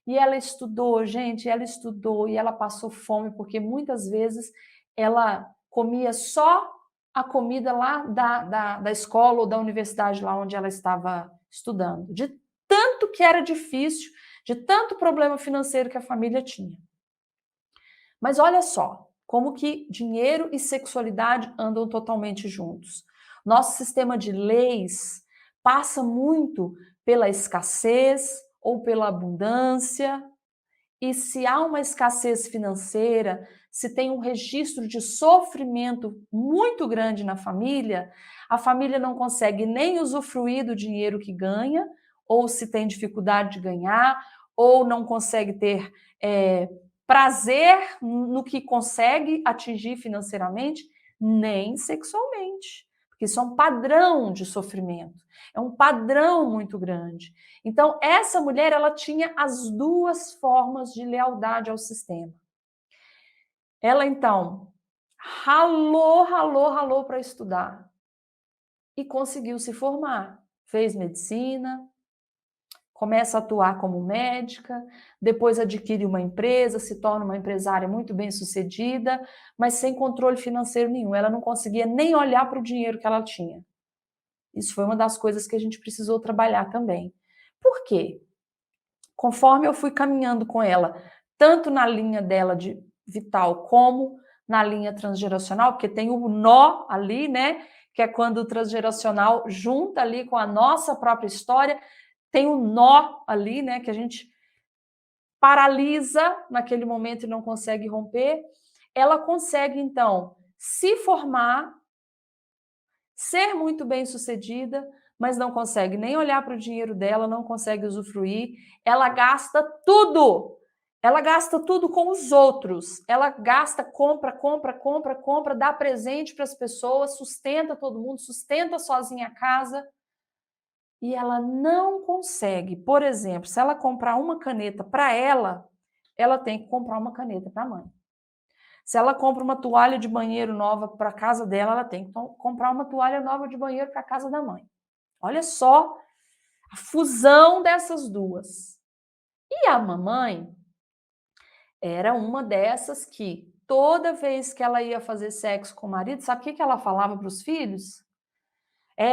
E ela estudou, gente, ela estudou e ela passou fome, porque muitas vezes ela comia só a comida lá da escola ou da universidade lá onde ela estava estudando. De tanto que era difícil, de tanto problema financeiro que a família tinha. Mas olha só, como que dinheiro e sexualidade andam totalmente juntos. Nosso sistema de leis passa muito pela escassez ou pela abundância, e se há uma escassez financeira, se tem um registro de sofrimento muito grande na família, a família não consegue nem usufruir do dinheiro que ganha, ou se tem dificuldade de ganhar, ou não consegue ter prazer no que consegue atingir financeiramente, nem sexualmente. porque isso é um padrão de sofrimento, é um padrão muito grande. Então, essa mulher, ela tinha as duas formas de lealdade ao sistema. Ela, então, ralou para estudar e conseguiu se formar. Fez medicina, começa a atuar como médica, depois adquire uma empresa, se torna uma empresária muito bem-sucedida, mas sem controle financeiro nenhum. Ela não conseguia nem olhar para o dinheiro que ela tinha. Isso foi uma das coisas que a gente precisou trabalhar também. Por quê? Conforme eu fui caminhando com ela, tanto na linha dela de vital como na linha transgeracional, porque tem o nó ali, né? Que é quando o transgeracional junta ali com a nossa própria história, tem um nó ali, né, que a gente paralisa naquele momento e não consegue romper. Ela consegue, então, se formar, ser muito bem-sucedida, mas não consegue nem olhar para o dinheiro dela, não consegue usufruir. Ela gasta tudo. Ela gasta tudo com os outros. Ela gasta, compra, dá presente para as pessoas, sustenta todo mundo, sustenta sozinha a casa. E ela não consegue, por exemplo, se ela comprar uma caneta para ela tem que comprar uma caneta para a mãe. Se ela compra uma toalha de banheiro nova para a casa dela, ela tem que comprar uma toalha nova de banheiro para a casa da mãe. Olha só a fusão dessas duas. E a mamãe era uma dessas que toda vez que ela ia fazer sexo com o marido, sabe o que ela falava para os filhos?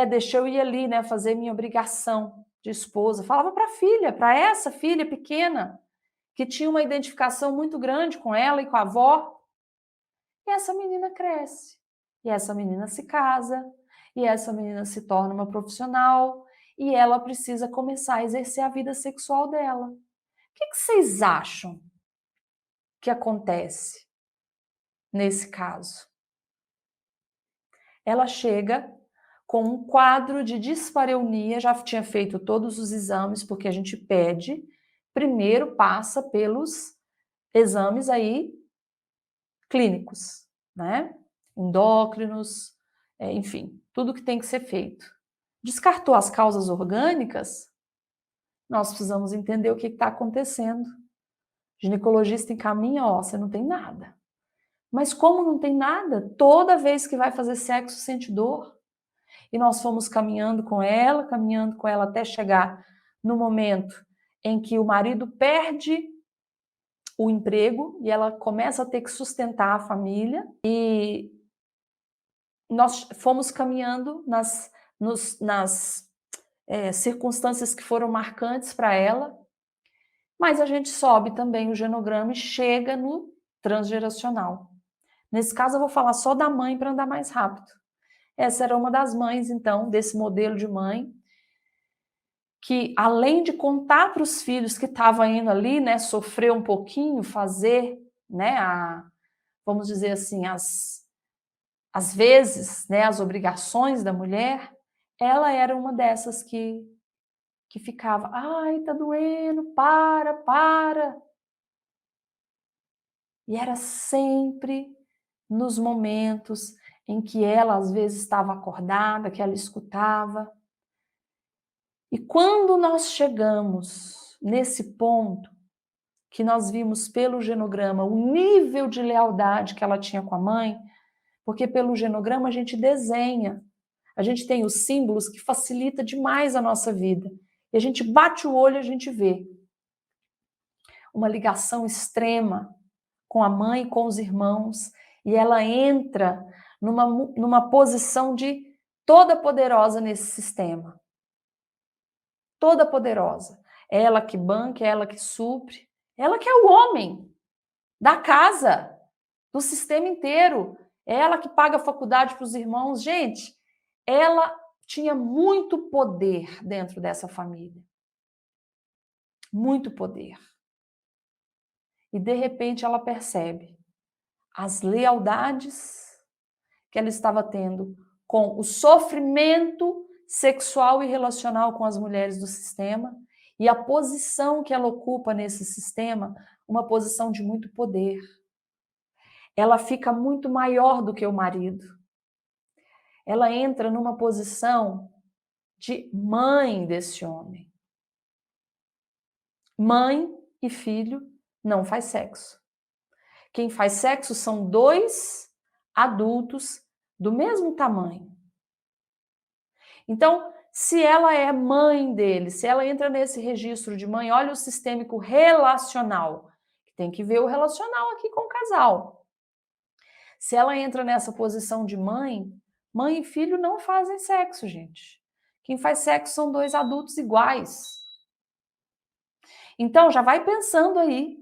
Deixa eu ir ali, né, fazer minha obrigação de esposa. Falava para a filha, para essa filha pequena, que tinha uma identificação muito grande com ela e com a avó. E essa menina cresce, e essa menina se casa, e essa menina se torna uma profissional, e ela precisa começar a exercer a vida sexual dela. O que vocês acham que acontece nesse caso? Ela chega com um quadro de dispareunia, já tinha feito todos os exames, porque a gente pede, primeiro passa pelos exames aí clínicos, né? Endócrinos, enfim, tudo que tem que ser feito. Descartou as causas orgânicas, nós precisamos entender o que está acontecendo. O ginecologista encaminha, você não tem nada. Mas como não tem nada, toda vez que vai fazer sexo sente dor. E nós fomos caminhando com ela até chegar no momento em que o marido perde o emprego e ela começa a ter que sustentar a família. E nós fomos caminhando nas circunstâncias que foram marcantes para ela, mas a gente sobe também o genograma e chega no transgeracional. Nesse caso, eu vou falar só da mãe para andar mais rápido. Essa era uma das mães, então, desse modelo de mãe, que além de contar para os filhos que estava indo ali, né, sofrer um pouquinho, fazer, né, vamos dizer assim, às vezes, né, as obrigações da mulher, ela era uma dessas que ficava, ai, tá doendo, para. E era sempre nos momentos em que ela, às vezes, estava acordada, que ela escutava. E quando nós chegamos nesse ponto, que nós vimos pelo genograma o nível de lealdade que ela tinha com a mãe, porque pelo genograma a gente desenha, a gente tem os símbolos que facilita demais a nossa vida. E a gente bate o olho e a gente vê uma ligação extrema com a mãe e com os irmãos, e ela entra numa posição de toda poderosa nesse sistema. Toda poderosa. Ela que banca, ela que supre, ela que é o homem da casa, do sistema inteiro. Ela que paga a faculdade para os irmãos. Gente, ela tinha muito poder dentro dessa família. Muito poder. E de repente ela percebe as lealdades que ela estava tendo com o sofrimento sexual e relacional com as mulheres do sistema e a posição que ela ocupa nesse sistema, uma posição de muito poder. Ela fica muito maior do que o marido. ela entra numa posição de mãe desse homem. Mãe e filho não faz sexo. Quem faz sexo são dois adultos do mesmo tamanho. Então, se ela é mãe dele, se ela entra nesse registro de mãe, olha o sistêmico relacional. Tem que ver o relacional aqui com o casal. Se ela entra nessa posição de mãe, mãe e filho não fazem sexo, gente. Quem faz sexo são dois adultos iguais. Então, já vai pensando aí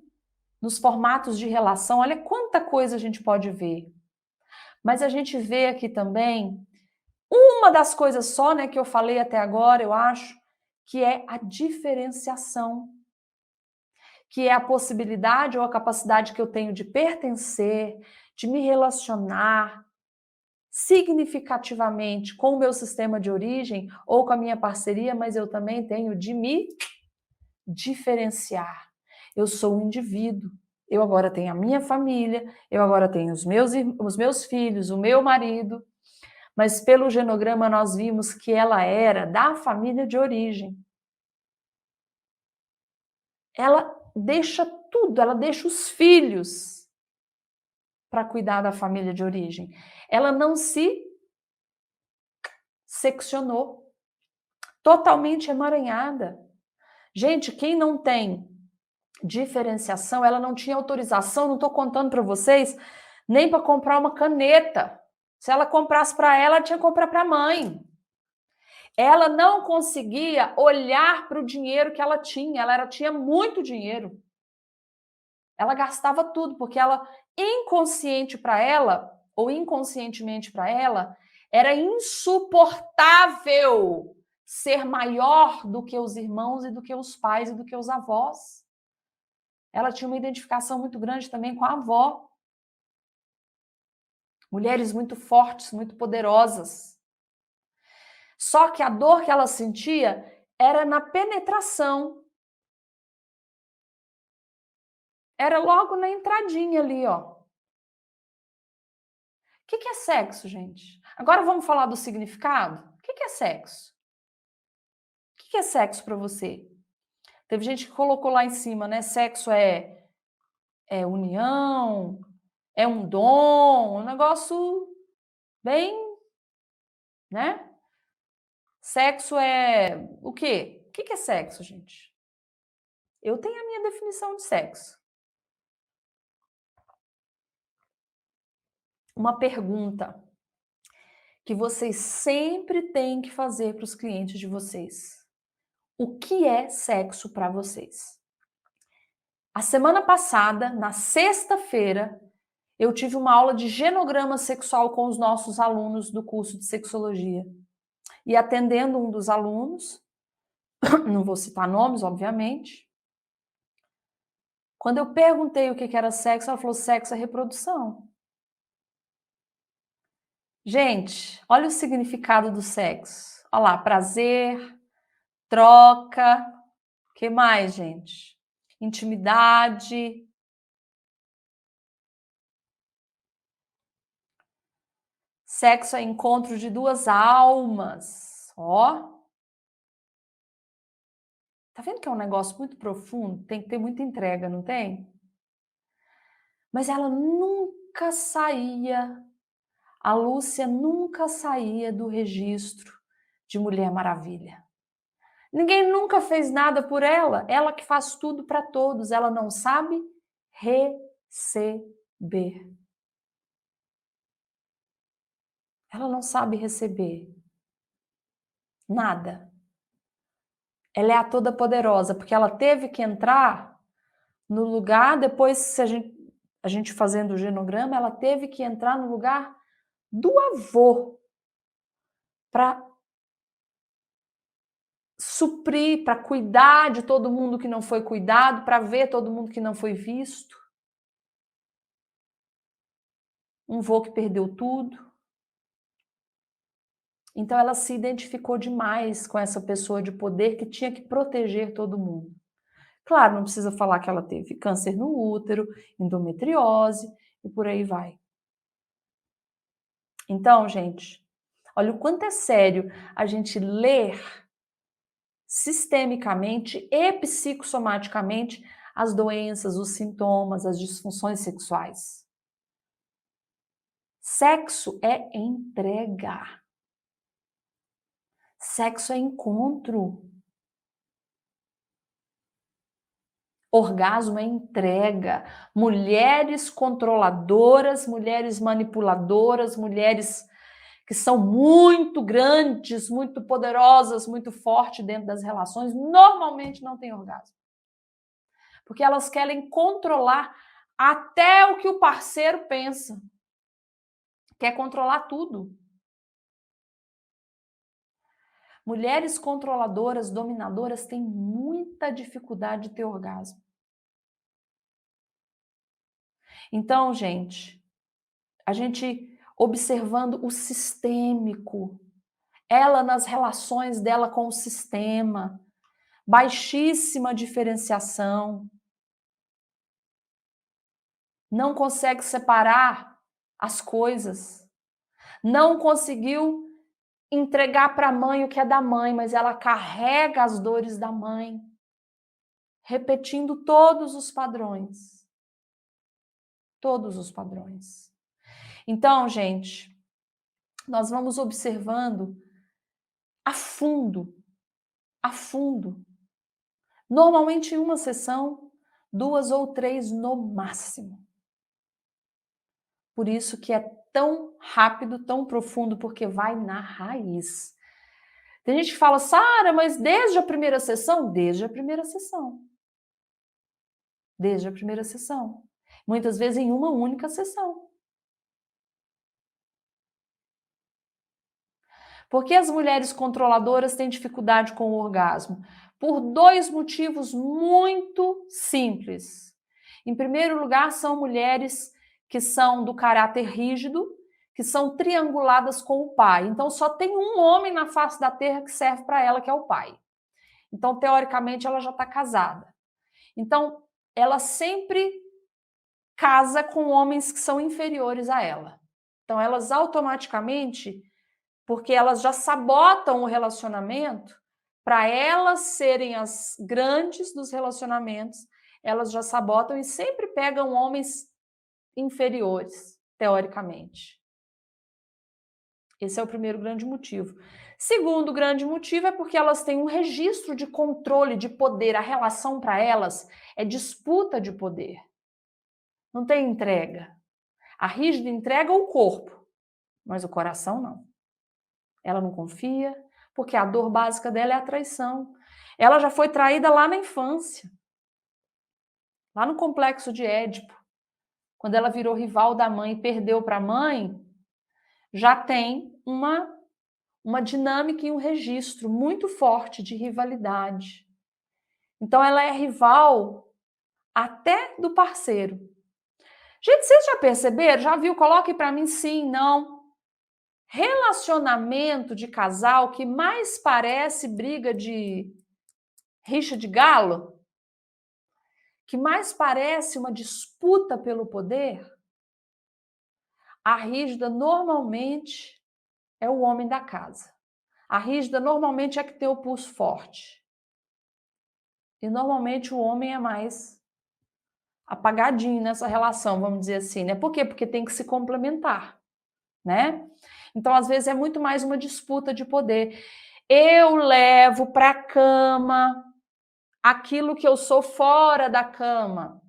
nos formatos de relação. Olha quanta coisa a gente pode ver. Mas a gente vê aqui também uma das coisas só, né, que eu falei até agora, eu acho, que é a diferenciação, que é a possibilidade ou a capacidade que eu tenho de pertencer, de me relacionar significativamente com o meu sistema de origem ou com a minha parceria, mas eu também tenho de me diferenciar. Eu sou um indivíduo. Eu agora tenho a minha família, eu agora tenho os meus filhos, o meu marido, mas pelo genograma nós vimos que ela era da família de origem. Ela deixa tudo, ela deixa os filhos para cuidar da família de origem. Ela não se seccionou, totalmente emaranhada. Gente, quem não tem diferenciação, ela não tinha autorização, não estou contando para vocês, nem para comprar uma caneta. Se ela comprasse para ela tinha que comprar para a mãe. Ela não conseguia olhar para o dinheiro que ela tinha muito dinheiro. Ela gastava tudo, porque ela, inconsciente para ela, ou inconscientemente para ela, era insuportável ser maior do que os irmãos e do que os pais e do que os avós. Ela tinha uma identificação muito grande também com a avó. Mulheres muito fortes, muito poderosas. Só que a dor que ela sentia era na penetração. Era logo na entradinha ali, ó. O que é sexo, gente? Agora vamos falar do significado? O que é sexo? O que é sexo para você? Teve gente que colocou lá em cima, né? Sexo é união, é um dom, um negócio bem, né? Sexo é o quê? O que é sexo, gente? Eu tenho a minha definição de sexo. Uma pergunta que vocês sempre têm que fazer para os clientes de vocês. O que é sexo para vocês? A semana passada, na sexta-feira, eu tive uma aula de genograma sexual com os nossos alunos do curso de sexologia. E atendendo um dos alunos, não vou citar nomes, obviamente, quando eu perguntei o que era sexo, ela falou: sexo é reprodução. Gente, olha o significado do sexo. Olha lá, prazer, troca, o que mais, gente? Intimidade. Sexo é encontro de duas almas. Ó. Tá vendo que é um negócio muito profundo? Tem que ter muita entrega, não tem? Mas ela nunca saía, a Lúcia nunca saía do registro de Mulher Maravilha. Ninguém nunca fez nada por ela que faz tudo para todos, ela não sabe receber. Ela não sabe receber nada. Ela é a toda poderosa, porque ela teve que entrar no lugar, depois se a gente fazendo o genograma, ela teve que entrar no lugar do avô para suprir, para cuidar de todo mundo que não foi cuidado, para ver todo mundo que não foi visto. Um vô que perdeu tudo. Então ela se identificou demais com essa pessoa de poder que tinha que proteger todo mundo. Claro, não precisa falar que ela teve câncer no útero, endometriose e por aí vai. Então, gente, Olha o quanto é sério a gente ler sistemicamente e psicossomaticamente as doenças, os sintomas, as disfunções sexuais. Sexo é entrega. Sexo é encontro. Orgasmo é entrega. Mulheres controladoras, mulheres manipuladoras, mulheres que são muito grandes, muito poderosas, muito fortes dentro das relações, normalmente não têm orgasmo. Porque elas querem controlar até o que o parceiro pensa. Quer controlar tudo. Mulheres controladoras, dominadoras têm muita dificuldade de ter orgasmo. Então, gente, a gente observando o sistêmico, ela nas relações dela com o sistema, baixíssima diferenciação, não consegue separar as coisas, não conseguiu entregar para a mãe o que é da mãe, mas ela carrega as dores da mãe, repetindo todos os padrões. Todos os padrões. Então, gente, nós vamos observando a fundo, a fundo. Normalmente em uma sessão, 2 ou 3 no máximo. Por isso que é tão rápido, tão profundo, porque vai na raiz. Tem gente que fala, Sara, mas desde a primeira sessão? Desde a primeira sessão. Desde a primeira sessão. Muitas vezes em uma única sessão. Por que as mulheres controladoras têm dificuldade com o orgasmo? Por 2 motivos muito simples. Em primeiro lugar, são mulheres que são do caráter rígido, que são trianguladas com o pai. Então, só tem um homem na face da terra que serve para ela, que é o pai. Então, teoricamente, ela já está casada. Então, ela sempre casa com homens que são inferiores a ela. Então, elas automaticamente, porque elas já sabotam o relacionamento, para elas serem as grandes dos relacionamentos, elas já sabotam e sempre pegam homens inferiores, teoricamente. Esse é o primeiro grande motivo. Segundo grande motivo é porque elas têm um registro de controle de poder. A relação para elas é disputa de poder. Não tem entrega. A rígida entrega o corpo, mas o coração não. Ela não confia, porque a dor básica dela é a traição. Ela já foi traída lá na infância, lá no complexo de Édipo. Quando ela virou rival da mãe e perdeu para a mãe, já tem uma dinâmica e um registro muito forte de rivalidade. Então ela é rival até do parceiro. Gente, vocês já perceberam? Já viu? Coloque para mim sim, não. Relacionamento de casal que mais parece briga de rixa de galo, que mais parece uma disputa pelo poder, a rígida normalmente é o homem da casa. A rígida normalmente é que tem o pulso forte. E normalmente o homem é mais apagadinho nessa relação, vamos dizer assim, né? Por quê? Porque tem que se complementar, né? Então, às vezes, é muito mais uma disputa de poder. Eu levo para a cama aquilo que eu sou fora da cama.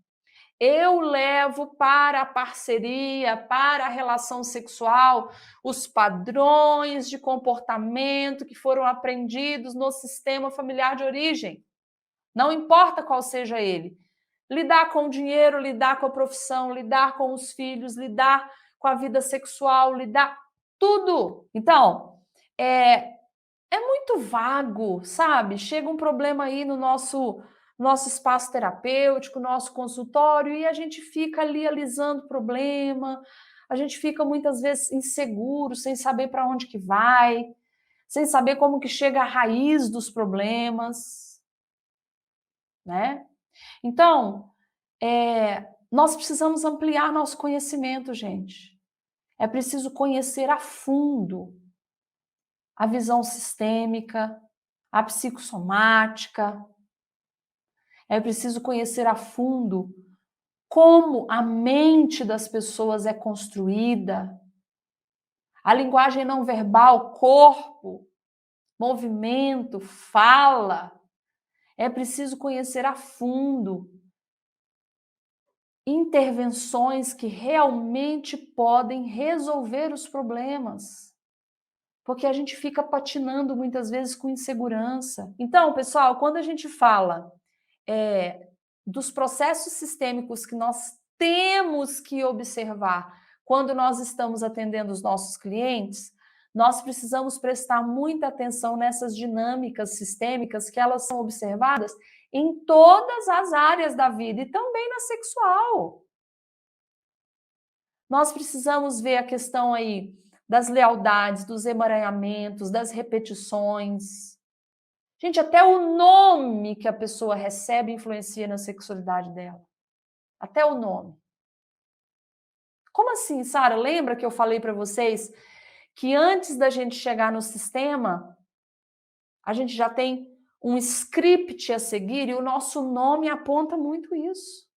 Eu levo para a parceria, para a relação sexual, os padrões de comportamento que foram aprendidos no sistema familiar de origem. Não importa qual seja ele. Lidar com o dinheiro, lidar com a profissão, lidar com os filhos, lidar com a vida sexual, lidar tudo. Então, é muito vago, sabe? Chega um problema aí no nosso espaço terapêutico, nosso consultório, e a gente fica ali alisando o problema, a gente fica muitas vezes inseguro, sem saber para onde que vai, sem saber como que chega à raiz dos problemas, né? Então, nós precisamos ampliar nosso conhecimento, gente. É preciso conhecer a fundo. a visão sistêmica, a psicossomática. É preciso conhecer a fundo como a mente das pessoas é construída, a linguagem não verbal, corpo, movimento, fala. É preciso conhecer a fundo intervenções que realmente podem resolver os problemas, porque a gente fica patinando muitas vezes com insegurança. Então, pessoal, quando a gente fala dos processos sistêmicos que nós temos que observar quando nós estamos atendendo os nossos clientes, nós precisamos prestar muita atenção nessas dinâmicas sistêmicas que elas são observadas em todas as áreas da vida e também na sexual. Nós precisamos ver a questão aí das lealdades, dos emaranhamentos, das repetições. Gente, até o nome que a pessoa recebe influencia na sexualidade dela. Até o nome. Como assim, Sara? Lembra que eu falei para vocês que antes da gente chegar no sistema, a gente já tem um script a seguir e o nosso nome aponta muito isso.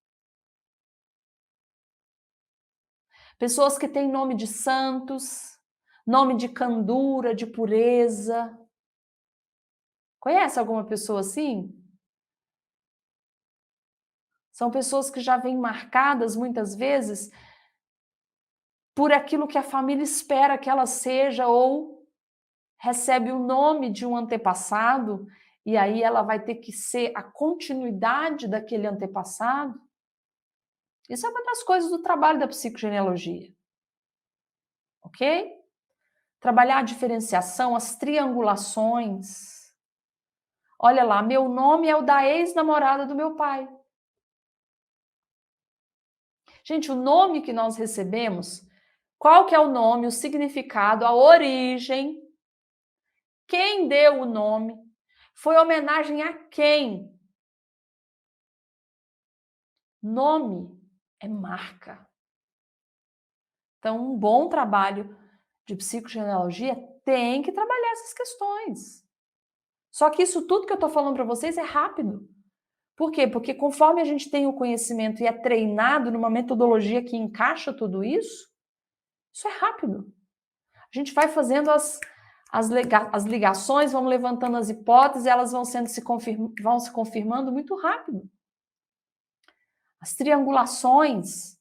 Pessoas que têm nome de santos, nome de candura, de pureza. Conhece alguma pessoa assim? São pessoas que já vêm marcadas muitas vezes por aquilo que a família espera que ela seja ou recebe o nome de um antepassado e aí ela vai ter que ser a continuidade daquele antepassado. Isso é uma das coisas do trabalho da psicogenealogia, ok? Trabalhar a diferenciação, as triangulações. Olha lá, meu nome é o da ex-namorada do meu pai. Gente, o nome que nós recebemos, qual que é o nome, o significado, a origem, quem deu o nome, foi homenagem a quem? Nome é marca. Então, um bom trabalho de psicogenealogia tem que trabalhar essas questões. Só que isso tudo que eu estou falando para vocês é rápido. Por quê? Porque conforme a gente tem o conhecimento e é treinado numa metodologia que encaixa tudo isso é rápido. A gente vai fazendo as ligações, vamos levantando as hipóteses, elas vão se confirmando muito rápido. As triangulações,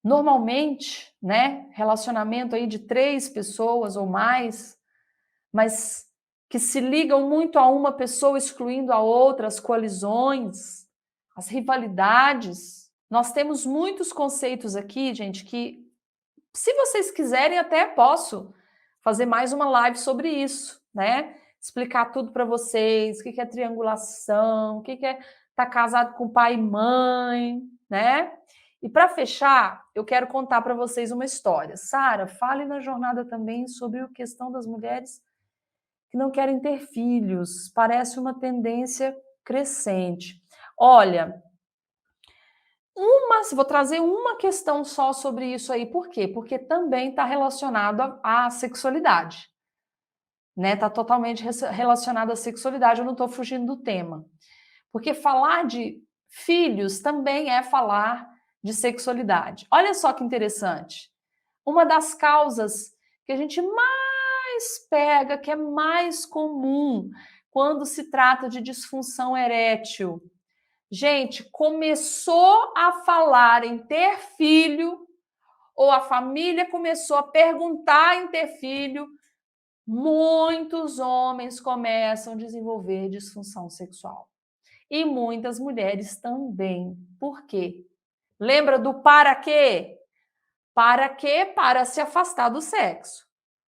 normalmente, né, relacionamento aí de 3 pessoas ou mais, mas que se ligam muito a uma pessoa excluindo a outra, as colisões, as rivalidades. Nós temos muitos conceitos aqui, gente, que se vocês quiserem até posso fazer mais uma live sobre isso, né? Explicar tudo para vocês, o que é triangulação, o que é estar casado com pai e mãe, né? E para fechar, eu quero contar para vocês uma história. Sara, fale na jornada também sobre a questão das mulheres que não querem ter filhos. Parece uma tendência crescente. Olha, vou trazer uma questão só sobre isso aí. Por quê? Porque também está relacionado à sexualidade. Né? Está totalmente relacionado à sexualidade, eu não estou fugindo do tema. Porque falar de filhos também é falar de sexualidade. Olha só que interessante. Uma das causas que a gente mais pega, que é mais comum quando se trata de disfunção erétil. Gente, começou a falar em ter filho, ou a família começou a perguntar em ter filho, muitos homens começam a desenvolver disfunção sexual. E muitas mulheres também. Por quê? Lembra do para quê? Para quê? Para se afastar do sexo.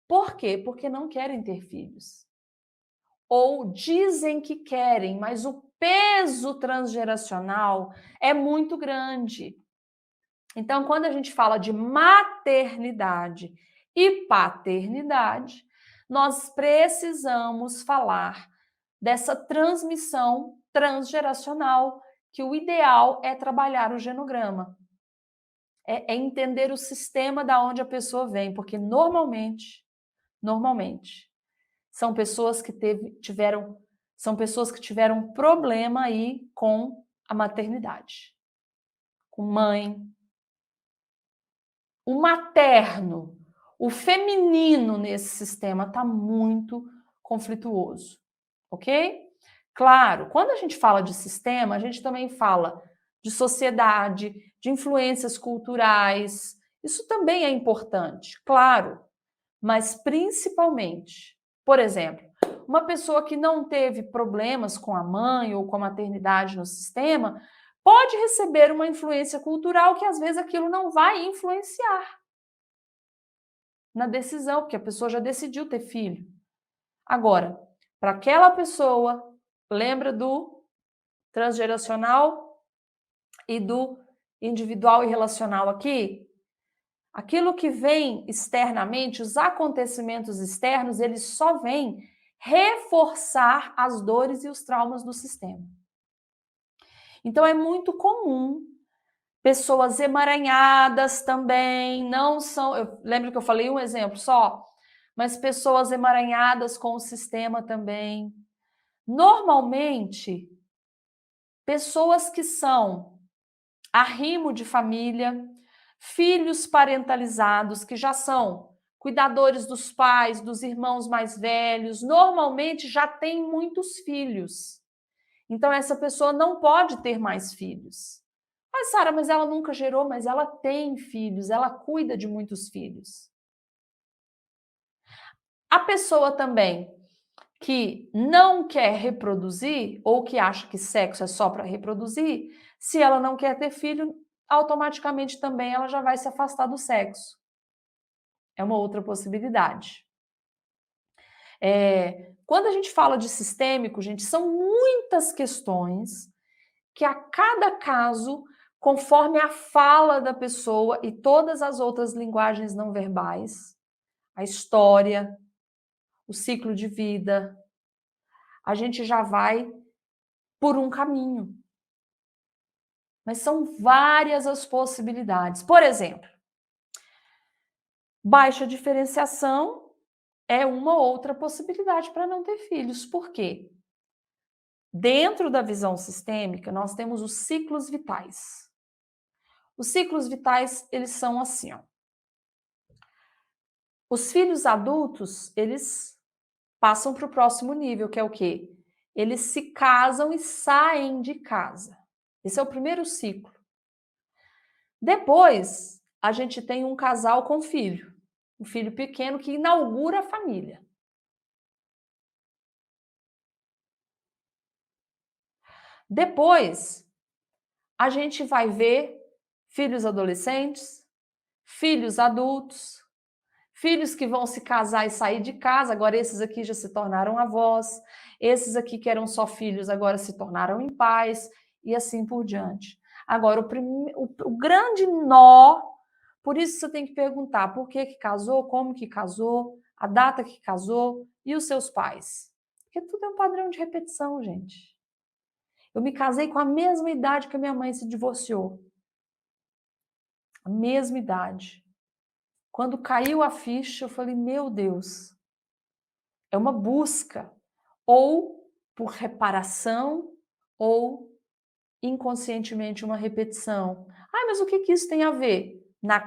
Por quê? Porque não querem ter filhos. Ou dizem que querem, mas o peso transgeracional é muito grande. Então, quando a gente fala de maternidade e paternidade, nós precisamos falar dessa transmissão transgeracional, que o ideal é trabalhar o genograma. É entender o sistema da onde a pessoa vem, porque normalmente, são pessoas que tiveram problema aí com a maternidade, com mãe. O materno, o feminino nesse sistema está muito conflituoso, ok? Claro, quando a gente fala de sistema, a gente também fala de sociedade, de influências culturais. Isso também é importante, claro, mas principalmente, por exemplo, uma pessoa que não teve problemas com a mãe ou com a maternidade no sistema pode receber uma influência cultural que às vezes aquilo não vai influenciar na decisão, porque a pessoa já decidiu ter filho. Agora, para aquela pessoa, lembra do transgeracional e do individual e relacional aqui? Aquilo que vem externamente, os acontecimentos externos, eles só vêm reforçar as dores e os traumas do sistema. Então é muito comum pessoas emaranhadas também, não são, eu lembro que eu falei um exemplo só, mas pessoas emaranhadas com o sistema também. Normalmente, pessoas que são arrimo de família, filhos parentalizados, que já são cuidadores dos pais, dos irmãos mais velhos, normalmente já têm muitos filhos. Então, essa pessoa não pode ter mais filhos. Mas, Sara, mas ela nunca gerou, mas ela tem filhos, ela cuida de muitos filhos. A pessoa também que não quer reproduzir, ou que acha que sexo é só para reproduzir, se ela não quer ter filho, automaticamente também ela já vai se afastar do sexo. É uma outra possibilidade. Quando a gente fala de sistêmico, gente, são muitas questões que a cada caso, conforme a fala da pessoa e todas as outras linguagens não verbais, a história, o ciclo de vida, a gente já vai por um caminho. Mas são várias as possibilidades. Por exemplo, baixa diferenciação é uma outra possibilidade para não ter filhos. Por quê? Dentro da visão sistêmica, nós temos os ciclos vitais. Os ciclos vitais, eles são assim, ó. Os filhos adultos, eles passam para o próximo nível, que é o quê? Eles se casam e saem de casa. Esse é o primeiro ciclo. Depois, a gente tem um casal com filho. Um filho pequeno que inaugura a família. Depois, a gente vai ver filhos adolescentes, filhos adultos, filhos que vão se casar e sair de casa, agora esses aqui já se tornaram avós, esses aqui que eram só filhos agora se tornaram em pais, e assim por diante. Agora, o grande nó, por isso você tem que perguntar por que casou, como que casou, a data que casou e os seus pais. Porque tudo é um padrão de repetição, gente. Eu me casei com a mesma idade que a minha mãe se divorciou. A mesma idade. Quando caiu a ficha, eu falei, meu Deus, é uma busca, ou por reparação, ou inconscientemente uma repetição. Ah, mas o que isso tem a ver?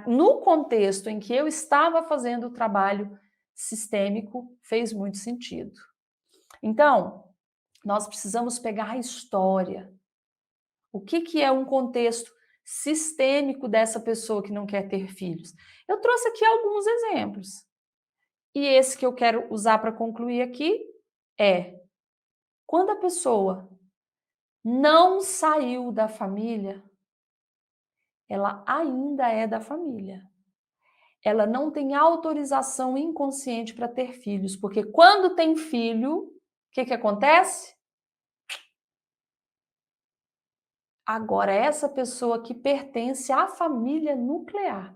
No contexto em que eu estava fazendo o trabalho sistêmico, fez muito sentido. Então, nós precisamos pegar a história. O que é um contexto sistêmico dessa pessoa que não quer ter filhos? Eu trouxe aqui alguns exemplos. E esse que eu quero usar para concluir aqui é: quando a pessoa não saiu da família, ela ainda é da família. Ela não tem autorização inconsciente para ter filhos, porque quando tem filho, o que acontece? Agora, essa pessoa que pertence à família nuclear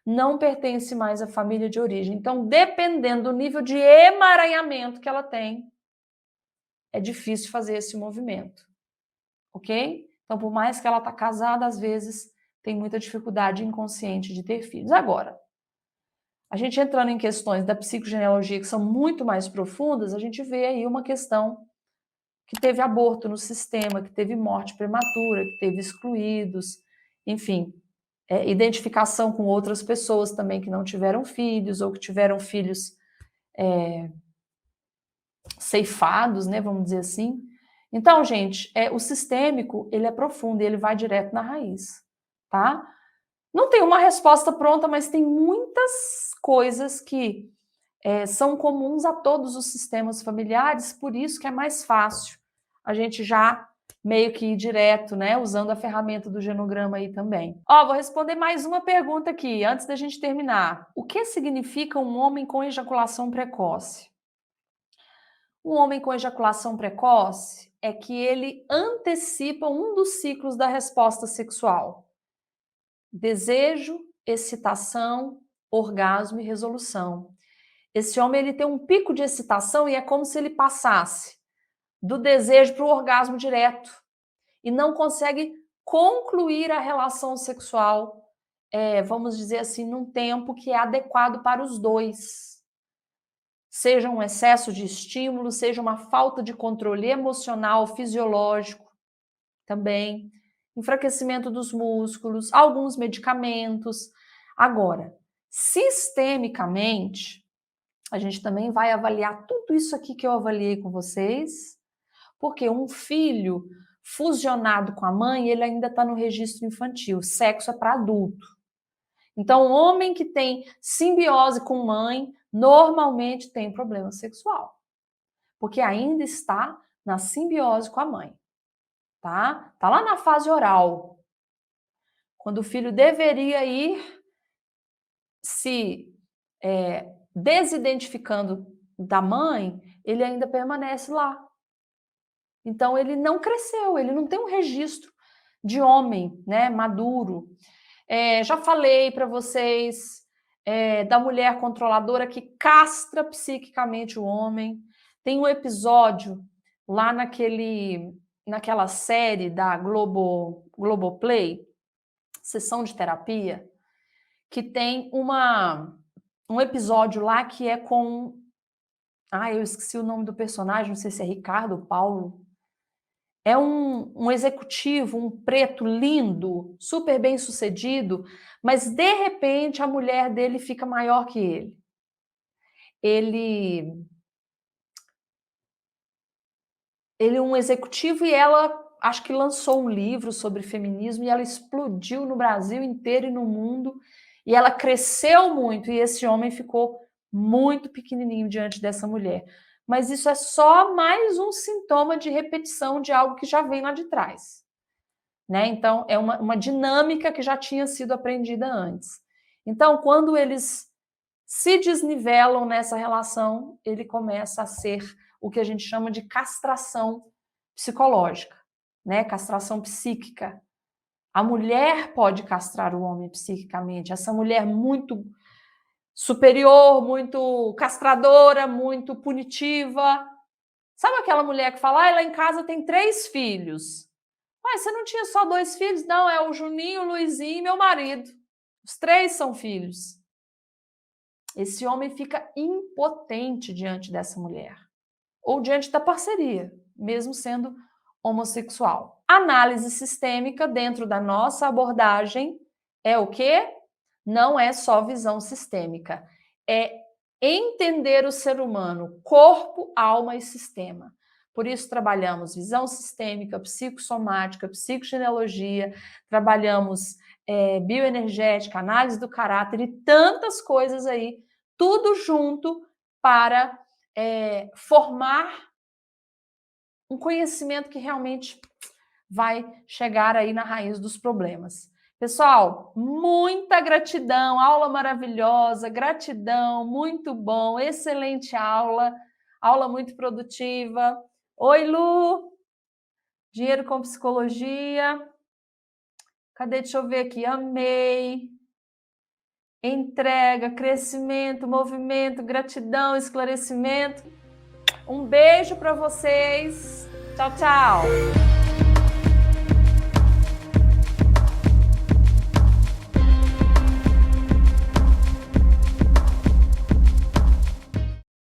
não pertence mais à família de origem. Então, dependendo do nível de emaranhamento que ela tem, é difícil fazer esse movimento, ok? Então, por mais que ela está casada, às vezes tem muita dificuldade inconsciente de ter filhos. Agora, A gente entrando em questões da psicogenealogia que são muito mais profundas, a gente vê aí uma questão que teve aborto no sistema, que teve morte prematura, que teve excluídos, enfim, identificação com outras pessoas também que não tiveram filhos ou que tiveram filhos ceifados, né, vamos dizer assim. Então, gente, o sistêmico, ele é profundo e ele vai direto na raiz, tá? Não tem uma resposta pronta, mas tem muitas coisas que são comuns a todos os sistemas familiares, por isso que é mais fácil a gente já meio que ir direto, né, usando a ferramenta do genograma aí também. Ó, vou responder mais uma pergunta aqui, antes da gente terminar. O que significa um homem com ejaculação precoce? Um homem com ejaculação precoce é que ele antecipa um dos ciclos da resposta sexual. Desejo, excitação, orgasmo e resolução. Esse homem ele tem um pico de excitação e é como se ele passasse do desejo para o orgasmo direto e não consegue concluir a relação sexual, vamos dizer assim, num tempo que é adequado para os dois. Seja um excesso de estímulo, seja uma falta de controle emocional, fisiológico também, enfraquecimento dos músculos, alguns medicamentos. Agora, sistemicamente, a gente também vai avaliar tudo isso aqui que eu avaliei com vocês, porque um filho fusionado com a mãe, ele ainda está no registro infantil, sexo é para adulto. Então, o homem que tem simbiose com mãe, normalmente tem problema sexual, porque ainda está na simbiose com a mãe, tá? Tá lá na fase oral, quando o filho deveria ir se desidentificando da mãe, ele ainda permanece lá. Então, ele não cresceu, ele não tem um registro de homem, né, maduro. Já falei para vocês da mulher controladora que castra psiquicamente o homem. Tem um episódio lá naquela série da Globoplay, Sessão de Terapia, que tem um episódio lá que é com... eu esqueci o nome do personagem, não sei se é Ricardo ou Paulo. É um executivo, um preto lindo, super bem sucedido, mas de repente a mulher dele fica maior que ele. Ele é um executivo e ela acho que lançou um livro sobre feminismo e ela explodiu no Brasil inteiro e no mundo e ela cresceu muito e esse homem ficou muito pequenininho diante dessa mulher. Mas isso é só mais um sintoma de repetição de algo que já vem lá de trás, né? Então, é uma dinâmica que já tinha sido aprendida antes. Então, quando eles se desnivelam nessa relação, ele começa a ser o que a gente chama de castração psicológica, né? Castração psíquica. A mulher pode castrar o homem psiquicamente, essa mulher muito superior, muito castradora, muito punitiva. Sabe aquela mulher que fala, lá em casa tem 3 filhos. Mas você não tinha só 2 filhos? Não, é o Juninho, o Luizinho e meu marido. Os 3 são filhos. Esse homem fica impotente diante dessa mulher. Ou diante da parceria, mesmo sendo homossexual. Análise sistêmica dentro da nossa abordagem é o quê? Não é só visão sistêmica, é entender o ser humano, corpo, alma e sistema. Por isso trabalhamos visão sistêmica, psicossomática, psicogenealogia, trabalhamos bioenergética, análise do caráter e tantas coisas aí, tudo junto para formar um conhecimento que realmente vai chegar aí na raiz dos problemas. Pessoal, muita gratidão, aula maravilhosa, gratidão, muito bom, excelente aula, aula muito produtiva. Oi, Lu! Dinheiro com psicologia. Cadê? Deixa eu ver aqui. Amei. Entrega, crescimento, movimento, gratidão, esclarecimento. Um beijo para vocês. Tchau, tchau.